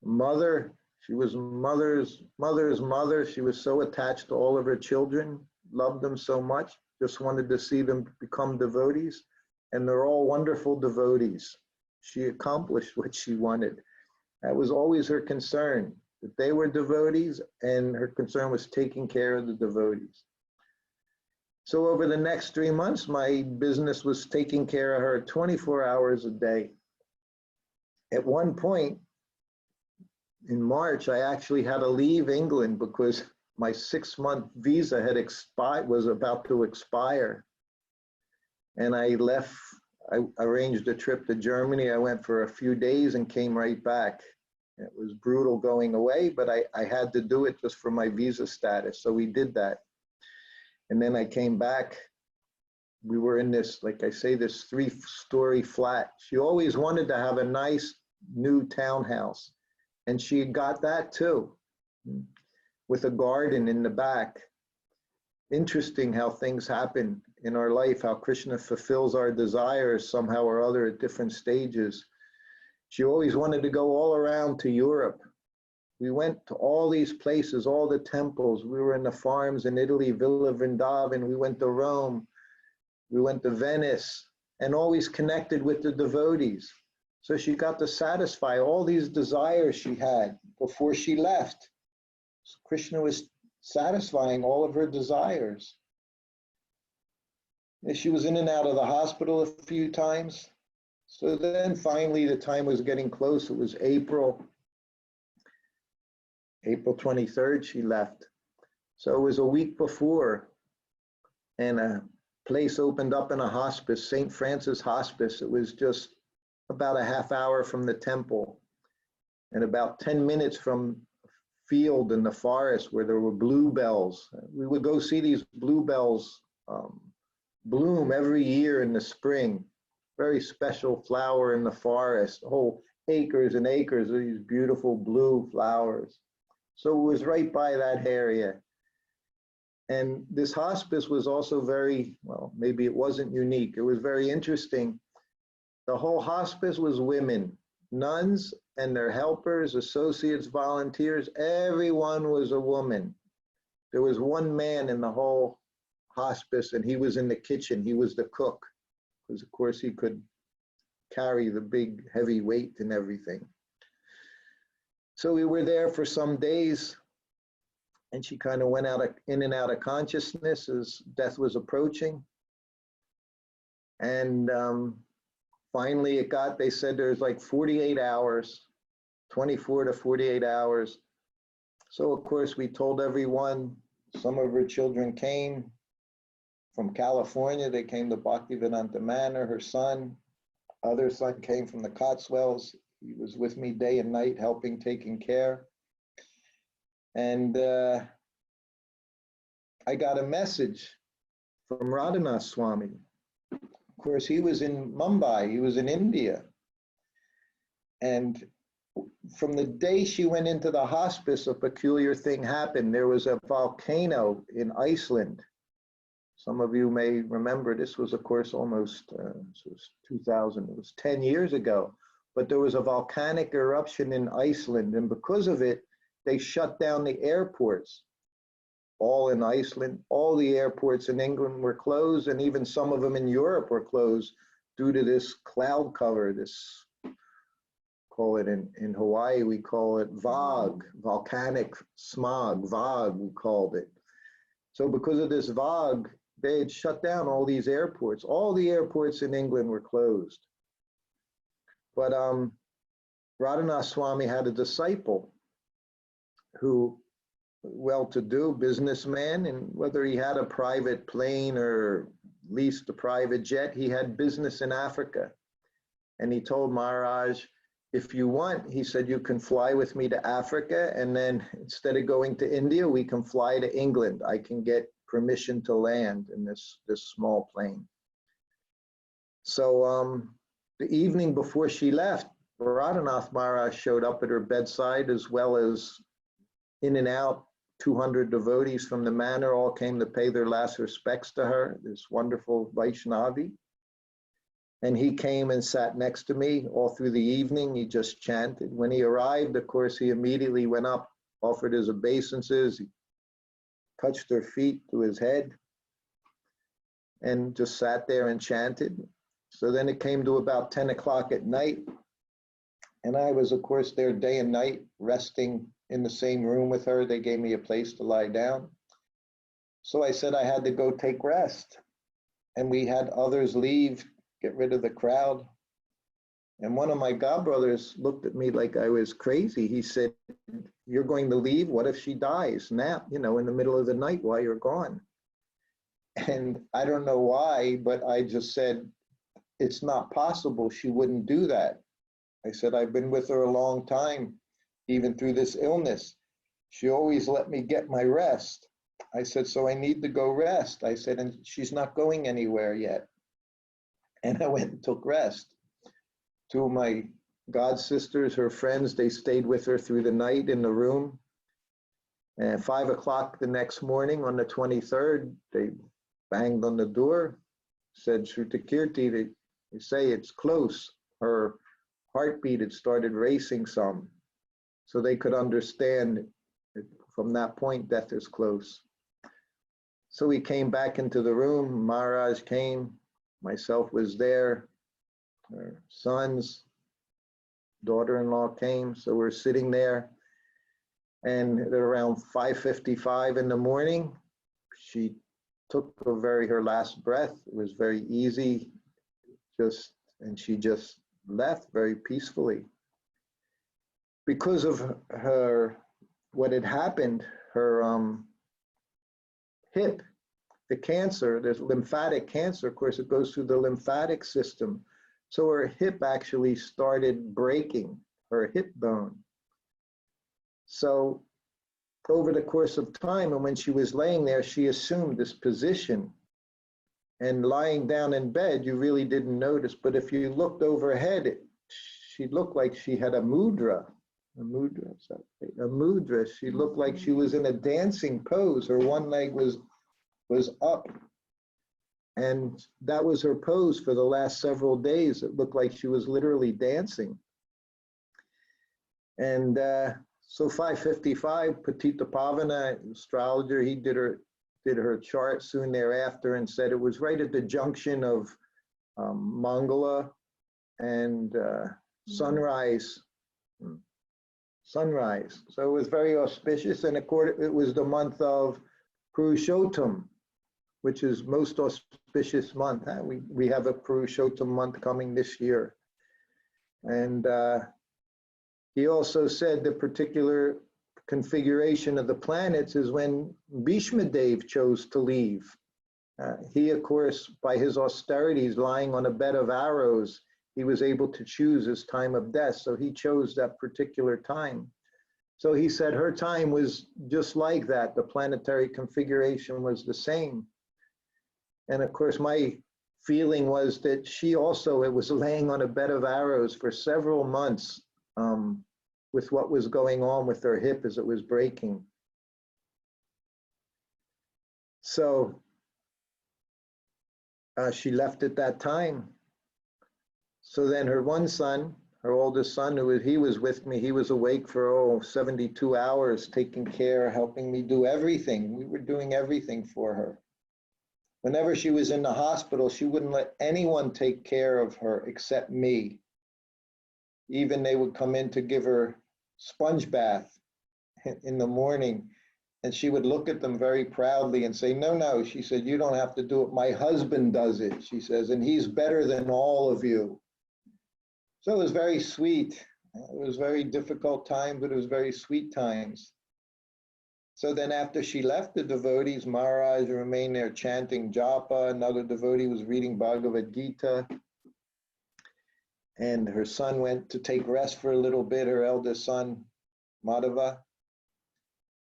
mother. She was mother's mother. She was so attached to all of her children, loved them so much, just wanted to see them become devotees. And they're all wonderful devotees. She accomplished what she wanted. That was always her concern, that they were devotees, and her concern was taking care of the devotees. So over the next 3 months, my business was taking care of her 24 hours a day. At one point, in March, I actually had to leave England because my 6-month visa was about to expire. And I left, I arranged a trip to Germany. I went for a few days and came right back. It was brutal going away, but I had to do it just for my visa status. So we did that. And then I came back. We were in this, like I say, this 3-story flat. She always wanted to have a nice new townhouse. And she got that too, with a garden in the back. Interesting how things happen in our life, how Krishna fulfills our desires somehow or other at different stages. She always wanted to go all around to Europe. We went to all these places, all the temples. We were in the farms in Italy, Villa Vrindavan. We went to Rome. We went to Venice, and always connected with the devotees. So she got to satisfy all these desires she had, before she left. Krishna was satisfying all of her desires. And she was in and out of the hospital a few times. So then finally the time was getting close. It was April 23rd, she left. So it was a week before, and a place opened up in a hospice, St. Francis Hospice. It was just about a half hour from the temple and about 10 minutes from a field in the forest where there were bluebells. We would go see these bluebells bloom every year in the spring. Very special flower in the forest, whole acres and acres of these beautiful blue flowers. So it was right by that area. And this hospice was also very, well, maybe it wasn't unique. It was very interesting. The whole hospice was women, nuns and their helpers, associates, volunteers. Everyone was a woman. There was one man in the whole hospice, and he was in the kitchen. He was the cook, because of course he could carry the big heavy weight and everything. So we were there for some days, and she kind of went in and out of consciousness as death was approaching. And finally they said there's like 48 hours, 24 to 48 hours. So of course we told everyone. Some of her children came from California. They came to Bhaktivedanta Manor, her son. Other son came from the Cotswolds. He was with me day and night, helping, taking care. And I got a message from Radhanath Swami. Of course, he was in Mumbai, he was in India. And from the day she went into the hospice, a peculiar thing happened. There was a volcano in Iceland. Some of you may remember, this was, of course, almost, this was 2000, it was 10 years ago. But there was a volcanic eruption in Iceland, and because of it, they shut down the airports. All in Iceland, all the airports in England were closed, and even some of them in Europe were closed due to this cloud cover, this, call it in Hawaii, we call it VOG, volcanic smog, VOG we called it. So because of this VOG, they had shut down all these airports. All the airports in England were closed. But Radhanath Swami had a disciple who, well-to-do businessman, and whether he had a private plane or leased a private jet, he had business in Africa. And he told Maharaj, if you want, he said, you can fly with me to Africa, and then instead of going to India, we can fly to England. I can get permission to land in this small plane. So the evening before she left, Radhanath Maharaj showed up at her bedside, as well as in and out 200 devotees from the manor all came to pay their last respects to her, this wonderful Vaishnavi. And he came and sat next to me all through the evening. He just chanted. When he arrived, of course, he immediately went up, offered his obeisances, he touched her feet to his head, and just sat there and chanted. So then it came to about 10 o'clock at night, and I was, of course, there day and night, resting in the same room with her. They gave me a place to lie down. So I said I had to go take rest. And we had others leave, get rid of the crowd. And one of my godbrothers looked at me like I was crazy. He said, you're going to leave? What if she dies now, in the middle of the night while you're gone? And I don't know why, but I just said, it's not possible. She wouldn't do that. I said, I've been with her a long time, even through this illness. She always let me get my rest. I said, so I need to go rest. I said, and she's not going anywhere yet. And I went and took rest. Two of my god sisters, her friends, they stayed with her through the night in the room. And 5 o'clock the next morning on the 23rd, they banged on the door, said, SrutaKirti, they say it's close. Her heartbeat had started racing some. So they could understand that from that point, death is close. So we came back into the room. Maharaj came. Myself was there. Her sons, daughter-in-law came. So we're sitting there. And at around 5:55 in the morning, she took her last breath. It was very easy, and she just left very peacefully. Because of what had happened, her hip, the cancer, there's lymphatic cancer, of course, it goes through the lymphatic system. So her hip actually started breaking, her hip bone. So over the course of time, and when she was laying there, she assumed this position. And lying down in bed, you really didn't notice. But if you looked overhead, she looked like she had a mudra. A mudra. She looked like she was in a dancing pose. Her one leg was up. And that was her pose for the last several days. It looked like she was literally dancing. And so 5:55, Patita Pavana, astrologer, he did her chart soon thereafter and said it was right at the junction of Mangala and sunrise. So it was very auspicious, and it was the month of Purushottam, which is most auspicious month. We have a Purushottam month coming this year. And he also said the particular configuration of the planets is when Bhishma Dev chose to leave. He, of course, by his austerities, lying on a bed of arrows, he was able to choose his time of death. So he chose that particular time. So he said her time was just like that. The planetary configuration was the same. And of course, my feeling was that she also, it was laying on a bed of arrows for several months with what was going on with her hip as it was breaking. So she left at that time. So then her one son, her oldest son, he was with me, he was awake for 72 hours, taking care, helping me do everything. We were doing everything for her. Whenever she was in the hospital, she wouldn't let anyone take care of her except me. Even they would come in to give her sponge bath in the morning, and she would look at them very proudly and say, no, she said, you don't have to do it. My husband does it, she says, and he's better than all of you. So it was very sweet. It was very difficult time, but it was very sweet times. So then after she left, the devotees, Maharaj remained there chanting japa. Another devotee was reading Bhagavad Gita. And her son went to take rest for a little bit, her eldest son, Madhava.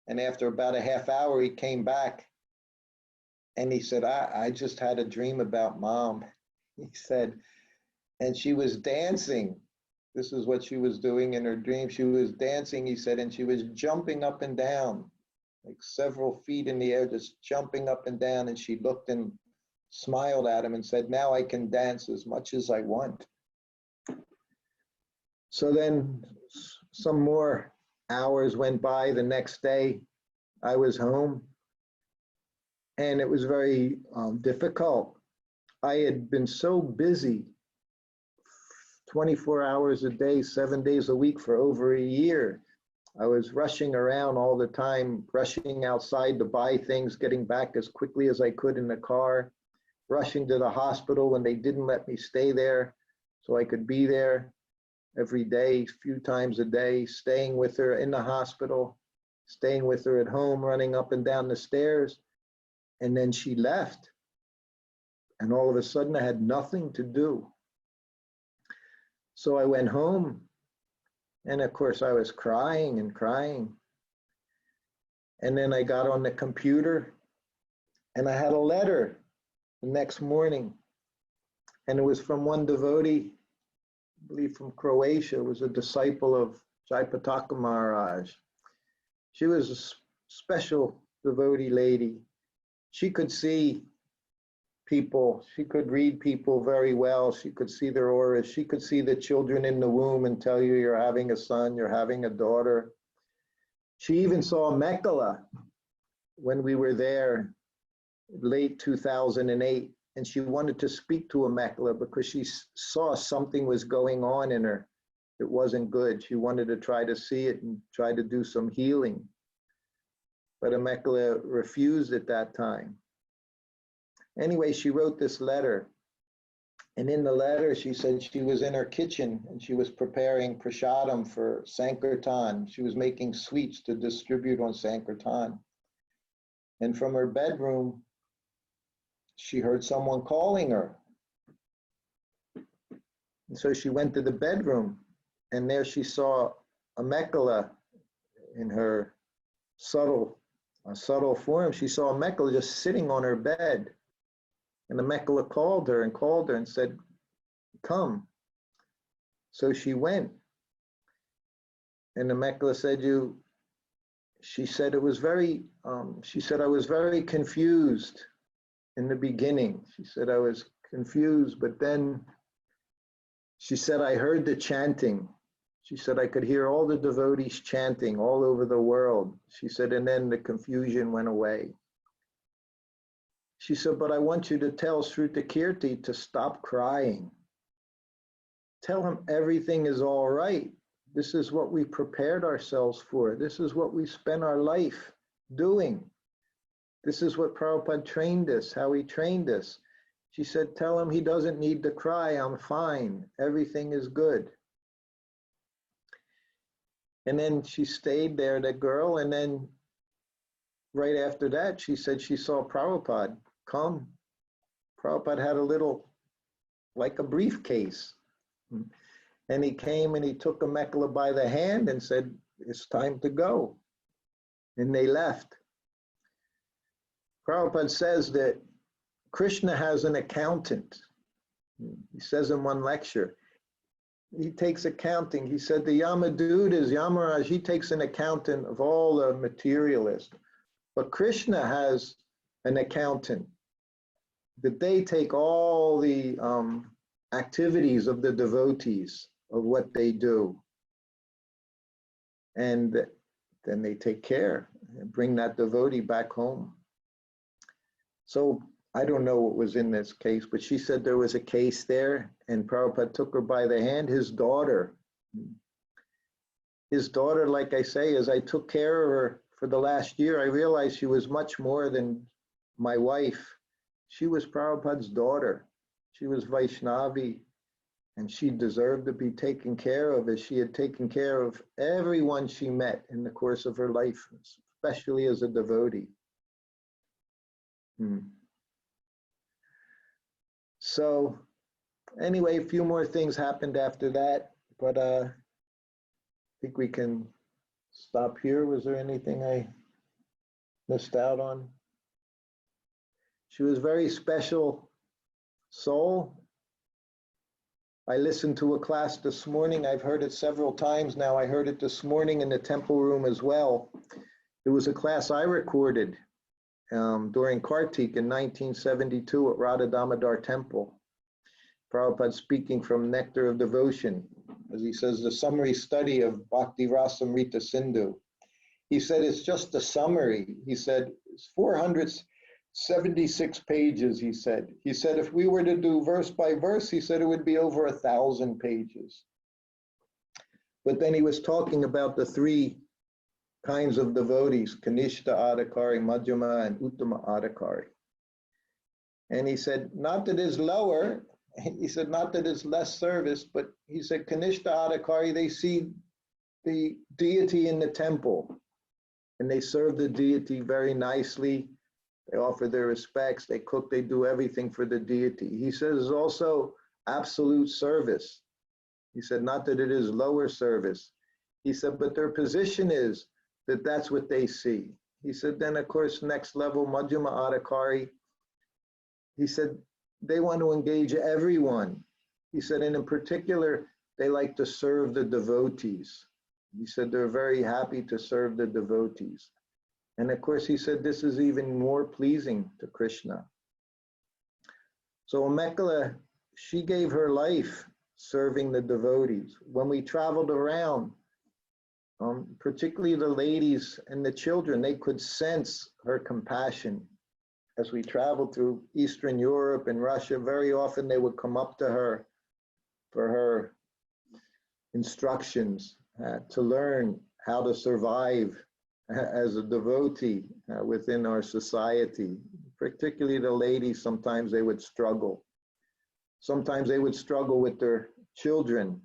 And after about a half hour, he came back and he said, I just had a dream about mom. He said, and she was dancing. This is what she was doing in her dream. She was dancing, he said, and she was jumping up and down, like several feet in the air, just jumping up and down. And she looked and smiled at him and said, now I can dance as much as I want. So then some more hours went by. The next day, I was home, and it was very difficult. I had been so busy, 24 hours a day, 7 days a week for over a year. I was rushing around all the time, rushing outside to buy things, getting back as quickly as I could in the car, rushing to the hospital when they didn't let me stay there so I could be there every day, a few times a day, staying with her in the hospital, staying with her at home, running up and down the stairs. And then she left. And all of a sudden I had nothing to do. So I went home, and of course I was crying and crying. And then I got on the computer and I had a letter the next morning. And it was from one devotee, I believe from Croatia. It was a disciple of Jayapataka Maharaj. She was a special devotee lady. She could see people, she could read people very well. She could see their auras. She could see the children in the womb and tell you you're having a son, you're having a daughter. She even saw Mekhala when we were there, late 2008. And she wanted to speak to a Mekhala because she saw something was going on in her. it wasn't good. She wanted to try to see it and try to do some healing. But Amekala refused at that time. Anyway, she wrote this letter. And in the letter, she said she was in her kitchen and she was preparing prasadam for Sankirtan. She was making sweets to distribute on Sankirtan. And from her bedroom, she heard someone calling her. And so she went to the bedroom, and there she saw Amekala in her subtle form. She saw Amekala just sitting on her bed. And Amekala called her and said, come. So she went. And Amekala said, she said, I was very confused in the beginning. She said, I was confused, but then she said, I heard the chanting. She said, I could hear all the devotees chanting all over the world. She said, and then the confusion went away. She said, but I want you to tell SrutaKirti to stop crying. Tell him everything is all right. This is what we prepared ourselves for. This is what we spent our life doing. This is what Prabhupada trained us, how he trained us. She said, tell him he doesn't need to cry. I'm fine. Everything is good. And then she stayed there, that girl, and then right after that, she said she saw Prabhupada come. Prabhupada had a little, like a briefcase. And he came and he took Amekala by the hand and said, it's time to go. And they left. Prabhupada says that Krishna has an accountant. He says in one lecture, he takes accounting. He said the Yamadutas, Yamaraj, he takes an accountant of all the materialists. But Krishna has an accountant that they take all the activities of the devotees, of what they do. And then they take care and bring that devotee back home. So I don't know what was in this case, but she said there was a case there and Prabhupada took her by the hand. His daughter, like I say, as I took care of her for the last year, I realized she was much more than my wife. She was Prabhupada's daughter. She was Vaishnavi, and she deserved to be taken care of as she had taken care of everyone she met in the course of her life, especially as a devotee. So anyway, a few more things happened after that, but I think we can stop here. Was there anything I missed out on? She was a very special soul. I listened to a class this morning. I've heard it several times now. I heard it this morning in the temple room as well. It was a class I recorded during Kartik in 1972 at Radha Damodar Temple. Prabhupada speaking from Nectar of Devotion, as he says, the summary study of Bhakti Rasamrita Sindhu. He said it's just a summary. He said it's 476 pages, he said. He said if we were to do verse by verse, he said it would be over 1,000 pages. But then he was talking about the three kinds of devotees, Kanishta Adhikari, Madhyama, and Uttama Adhikari. And he said, not that it's lower, he said, not that it's less service, but he said, Kanishta Adhikari, they see the deity in the temple, and they serve the deity very nicely. They offer their respects, they cook, they do everything for the deity. He says it's also absolute service. He said, not that it is lower service. He said, but their position is that that's what they see. He said, then of course, next level, Madhyama Adhikari, he said, they want to engage everyone. He said, and in particular, they like to serve the devotees. He said, they're very happy to serve the devotees. And of course, he said, this is even more pleasing to Krishna. So Amekala, she gave her life serving the devotees. When we traveled around, particularly the ladies and the children, they could sense her compassion. As we traveled through Eastern Europe and Russia, very often they would come up to her for her, instructions to learn how to survive as a devotee within our society. Particularly the ladies, sometimes they would struggle. Sometimes they would struggle with their children.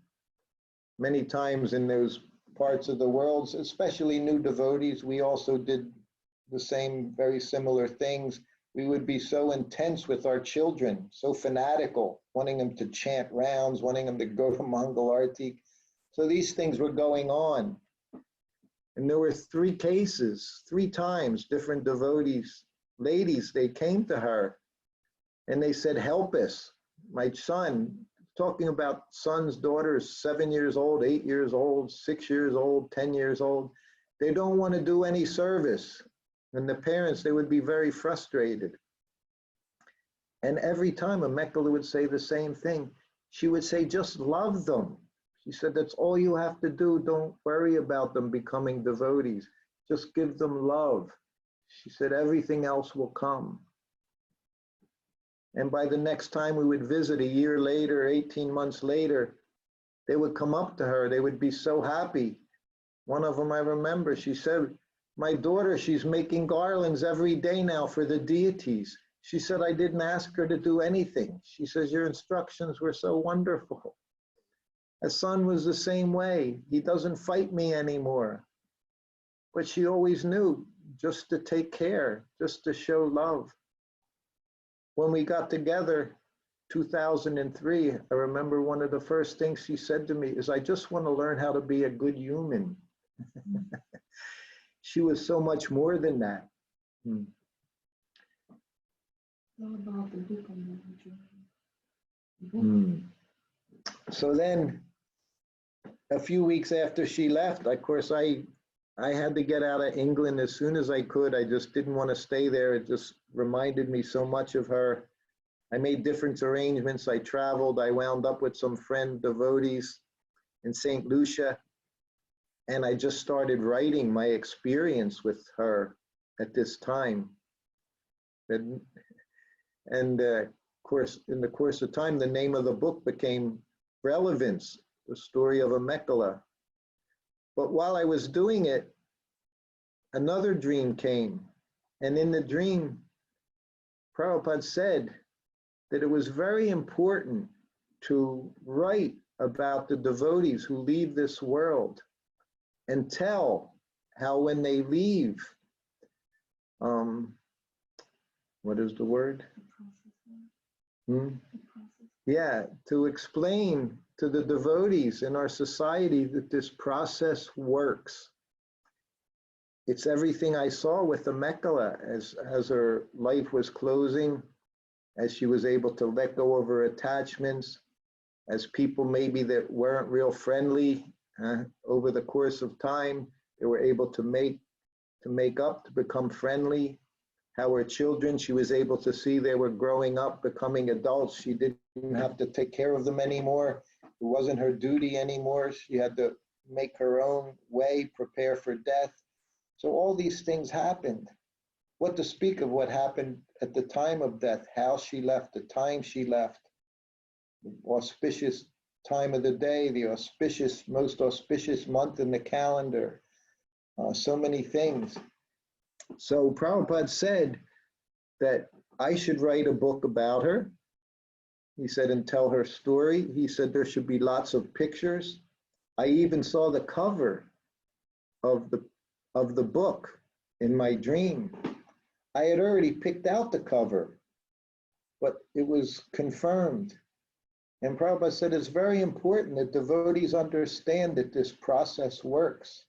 Many times in those parts of the world, especially new devotees, we also did the same, very similar things. We would be so intense with our children, so fanatical, wanting them to chant rounds, wanting them to go to Mangal Arti. So these things were going on. And there were 3 cases, 3 times, different devotees, ladies, they came to her and they said, help us. My son, talking about sons, daughters, 7 years old, 8 years old, 6 years old, 10 years old. They don't want to do any service. And the parents, they would be very frustrated. And every time a Mekhala would say the same thing. She would say, just love them. She said, that's all you have to do. Don't worry about them becoming devotees. Just give them love. She said, everything else will come. And by the next time we would visit, a year later, 18 months later, they would come up to her. They would be so happy. One of them, I remember, she said, my daughter, she's making garlands every day now for the deities. She said, I didn't ask her to do anything. She says, your instructions were so wonderful. Her son was the same way. He doesn't fight me anymore. But she always knew just to take care, just to show love. When we got together, 2003, I remember one of the first things she said to me is, I just want to learn how to be a good human. She was so much more than that. So then, a few weeks after she left, of course, I had to get out of England as soon as I could. I just didn't want to stay there. It just reminded me so much of her. I made different arrangements. I traveled. I wound up with some friend devotees in St. Lucia. And I just started writing my experience with her at this time. And of course, in the course of time, the name of the book became Relevance, the story of a Mekhala. But while I was doing it, another dream came. And in the dream, Prabhupada said that it was very important to write about the devotees who leave this world and tell how when they leave, what is the word? Yeah, to explain to the devotees in our society that this process works. It's everything I saw with the Mekhala as her life was closing, as she was able to let go of her attachments, as people maybe that weren't real friendly over the course of time, they were able to make up, to become friendly. How her children, she was able to see they were growing up, becoming adults. She didn't have to take care of them anymore. It wasn't her duty anymore. She had to make her own way, prepare for death. So all these things happened. What to speak of what happened at the time of death, how she left, the time she left, the auspicious time of the day, the most auspicious month in the calendar, so many things. So Prabhupada said that I should write a book about her. He said, and tell her story. He said there should be lots of pictures. I even saw the cover of the book in my dream. I had already picked out the cover, but it was confirmed. And Prabhupada said it's very important that devotees understand that this process works.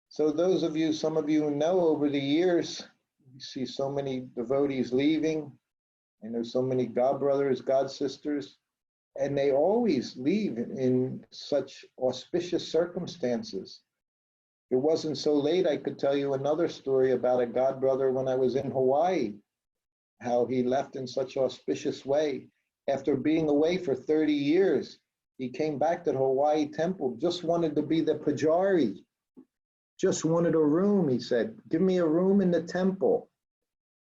So those of you, some of you know over the years, you see so many devotees leaving. I know so many God brothers, God sisters, and they always leave in such auspicious circumstances. It wasn't so late, I could tell you another story about a God brother when I was in Hawaii, how he left in such auspicious way. After being away for 30 years, he came back to the Hawaii temple, just wanted to be the pujari. Just wanted a room, he said. Give me a room in the temple.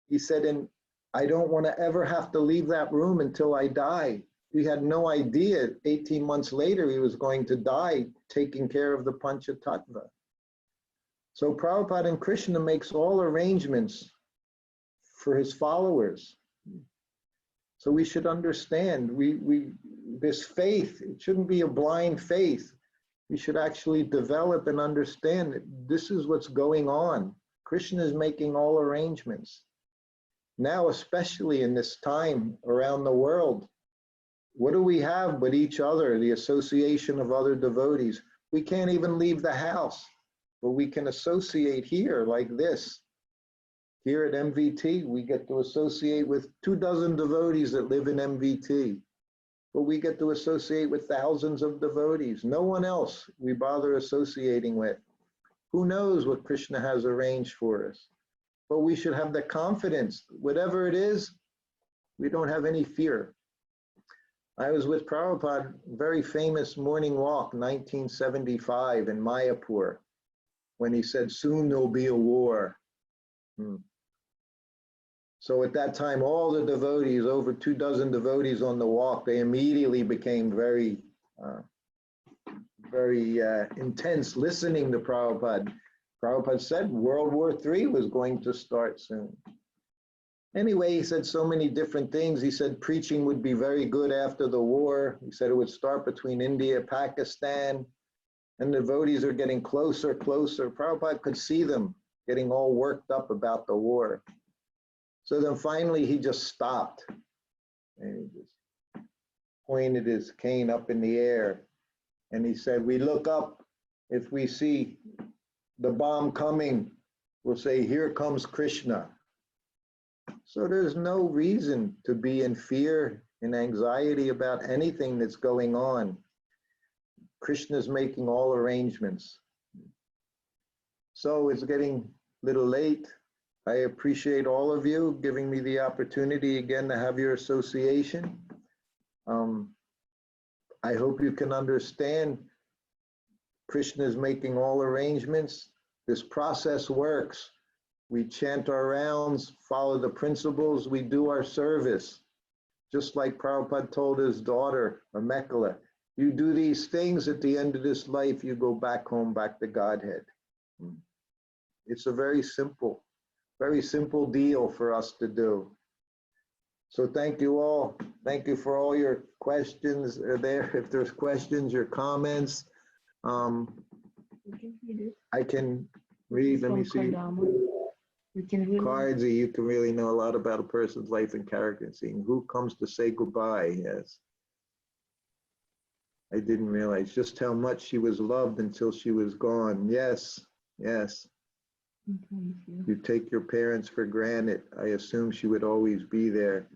He said, and I don't want to ever have to leave that room until I die. he had no idea 18 months later he was going to die taking care of the Panchatattva. So Prabhupada and Krishna makes all arrangements for his followers. So we should understand, this faith, it shouldn't be a blind faith. We should actually develop and understand that this is what's going on. Krishna is making all arrangements. Now, especially in this time around the world, what do we have but each other, the association of other devotees? We can't even leave the house, but we can associate here like this. Here at MVT, we get to associate with 24 devotees that live in MVT, but we get to associate with thousands of devotees. No one else we bother associating with. Who knows what Krishna has arranged for us? But we should have the confidence, whatever it is, we don't have any fear. I was with Prabhupada, very famous morning walk, 1975 in Mayapur, when he said, soon there'll be a war. So at that time, all the devotees, over 24 devotees on the walk, they immediately became very intense listening to Prabhupada. Prabhupada said World War III was going to start soon. Anyway, he said so many different things. He said preaching would be very good after the war. He said it would start between India and Pakistan, and the devotees are getting closer, closer. Prabhupada could see them getting all worked up about the war. So then finally he just stopped and he just pointed his cane up in the air and he said, we look up, if we see the bomb coming, we'll say, here comes Krishna. So there's no reason to be in fear and anxiety about anything that's going on. Krishna's making all arrangements. So it's getting a little late. I appreciate all of you giving me the opportunity again to have your association. I hope you can understand Krishna is making all arrangements. This process works. We chant our rounds, follow the principles, we do our service. Just like Prabhupada told his daughter, Amekala, you do these things, at the end of this life, you go back home, back to Godhead. It's a very simple deal for us to do. So thank you all. Thank you for all your questions there. If there's questions or comments, I can read, let me see. Cards, you can really know a lot about a person's life and character and seeing who comes to say goodbye. Yes. I didn't realize just how much she was loved until she was gone. Yes, yes. You take your parents for granted. I assume she would always be there.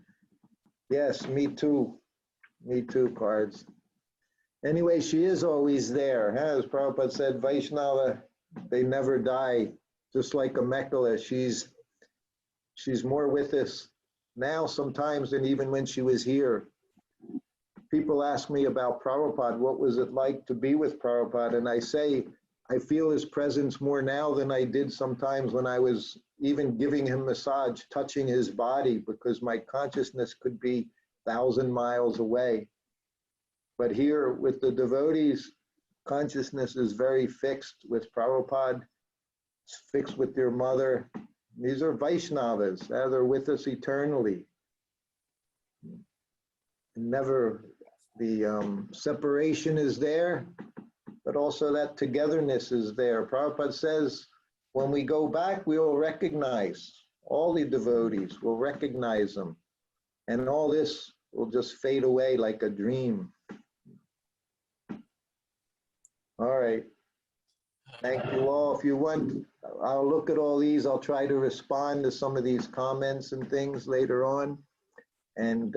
Yes, me too. Me too, Cards. Anyway, she is always there. As Prabhupada said, Vaishnava, they never die. Just like Amekala, she's more with us now sometimes than even when she was here. People ask me about Prabhupada, what was it like to be with Prabhupada? And I say, I feel his presence more now than I did sometimes when I was even giving him massage, touching his body, because my consciousness could be 1,000 miles away. But here with the devotees, consciousness is very fixed with Prabhupada. It's fixed with your mother. These are Vaishnavas. They're with us eternally. Never the separation is there, but also that togetherness is there. Prabhupada says, when we go back, we will recognize all the devotees. We'll recognize them. And all this will just fade away like a dream. All right. Thank you all. If you want, I'll look at all these. I'll try to respond to some of these comments and things later on. And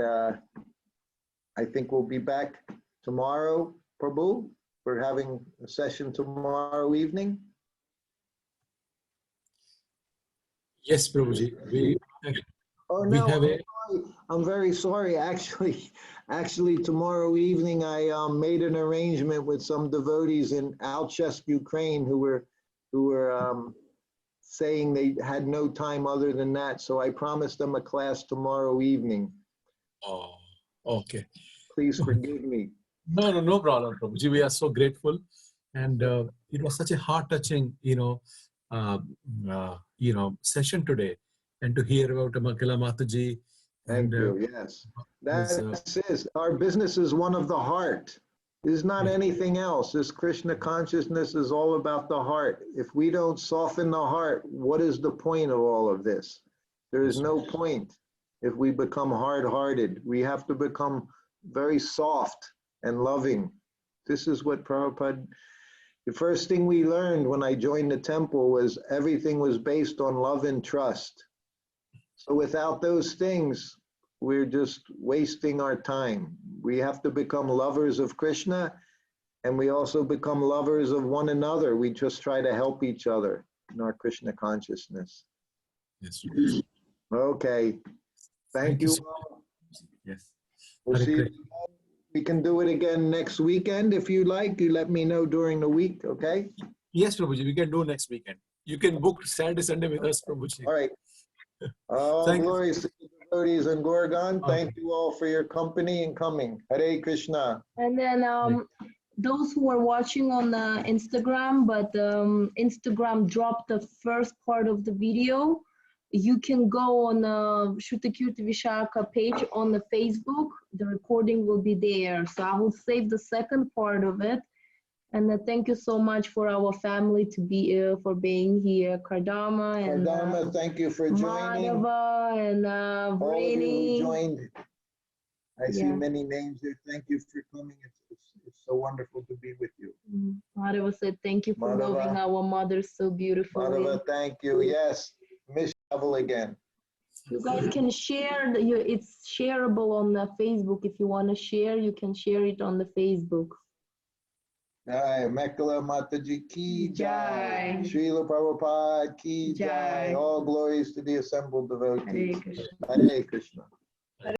I think we'll be back tomorrow, Prabhu. We're having a session tomorrow evening. Yes, Prabhuji. Oh we no, have I'm very sorry. Actually, tomorrow evening I made an arrangement with some devotees in Alchest, Ukraine, who were saying they had no time other than that. So I promised them a class tomorrow evening. Oh, okay. Please forgive me. No problem, Prabhuji. We are so grateful, and it was such a heart-touching, session today, and to hear about Amakila Mataji. Thank you. Yes, that's it. Our business is one of the heart. It's not anything else. This Krishna consciousness is all about the heart. If we don't soften the heart, what is the point of all of this? There is no point if we become hard-hearted. We have to become very soft and loving. This is what Prabhupada, the first thing we learned when I joined the temple was everything was based on love and trust. So without those things, we're just wasting our time. We have to become lovers of Krishna, and we also become lovers of one another. We just try to help each other in our Krishna consciousness. Yes. Okay. Thank you all. Yes. We'll see you. We can do it again next weekend if you like. You let me know during the week, okay? Yes, Prabhuji, we can do next weekend. You can book Saturday, Sunday with us, Prabhuji. All right. All glories to the devotees and Gorgon. Thank you all for your company and coming. Hare Krishna. And then those who are watching on Instagram, but Instagram dropped the first part of the video, you can go on SrutaKirti Vishaka page on the Facebook. The recording will be there. So I will save the second part of it. And thank you so much for our family to be for being here. Kardama and thank you for joining. Madhava and All of you Vrini. who joined. I see many names here. Thank you for coming. It's so wonderful to be with you. Madhava said thank you for loving our mothers so beautifully. Madhava, thank you. Yes, miss travel again. You guys can share. It's shareable on the Facebook. If you want to share, you can share it on the Facebook. Jai, Mekala Mataji ki Jai. jai. Srila Prabhupada ki jai. Jai. All glories to the assembled devotees. Hare Krishna. Hare Krishna.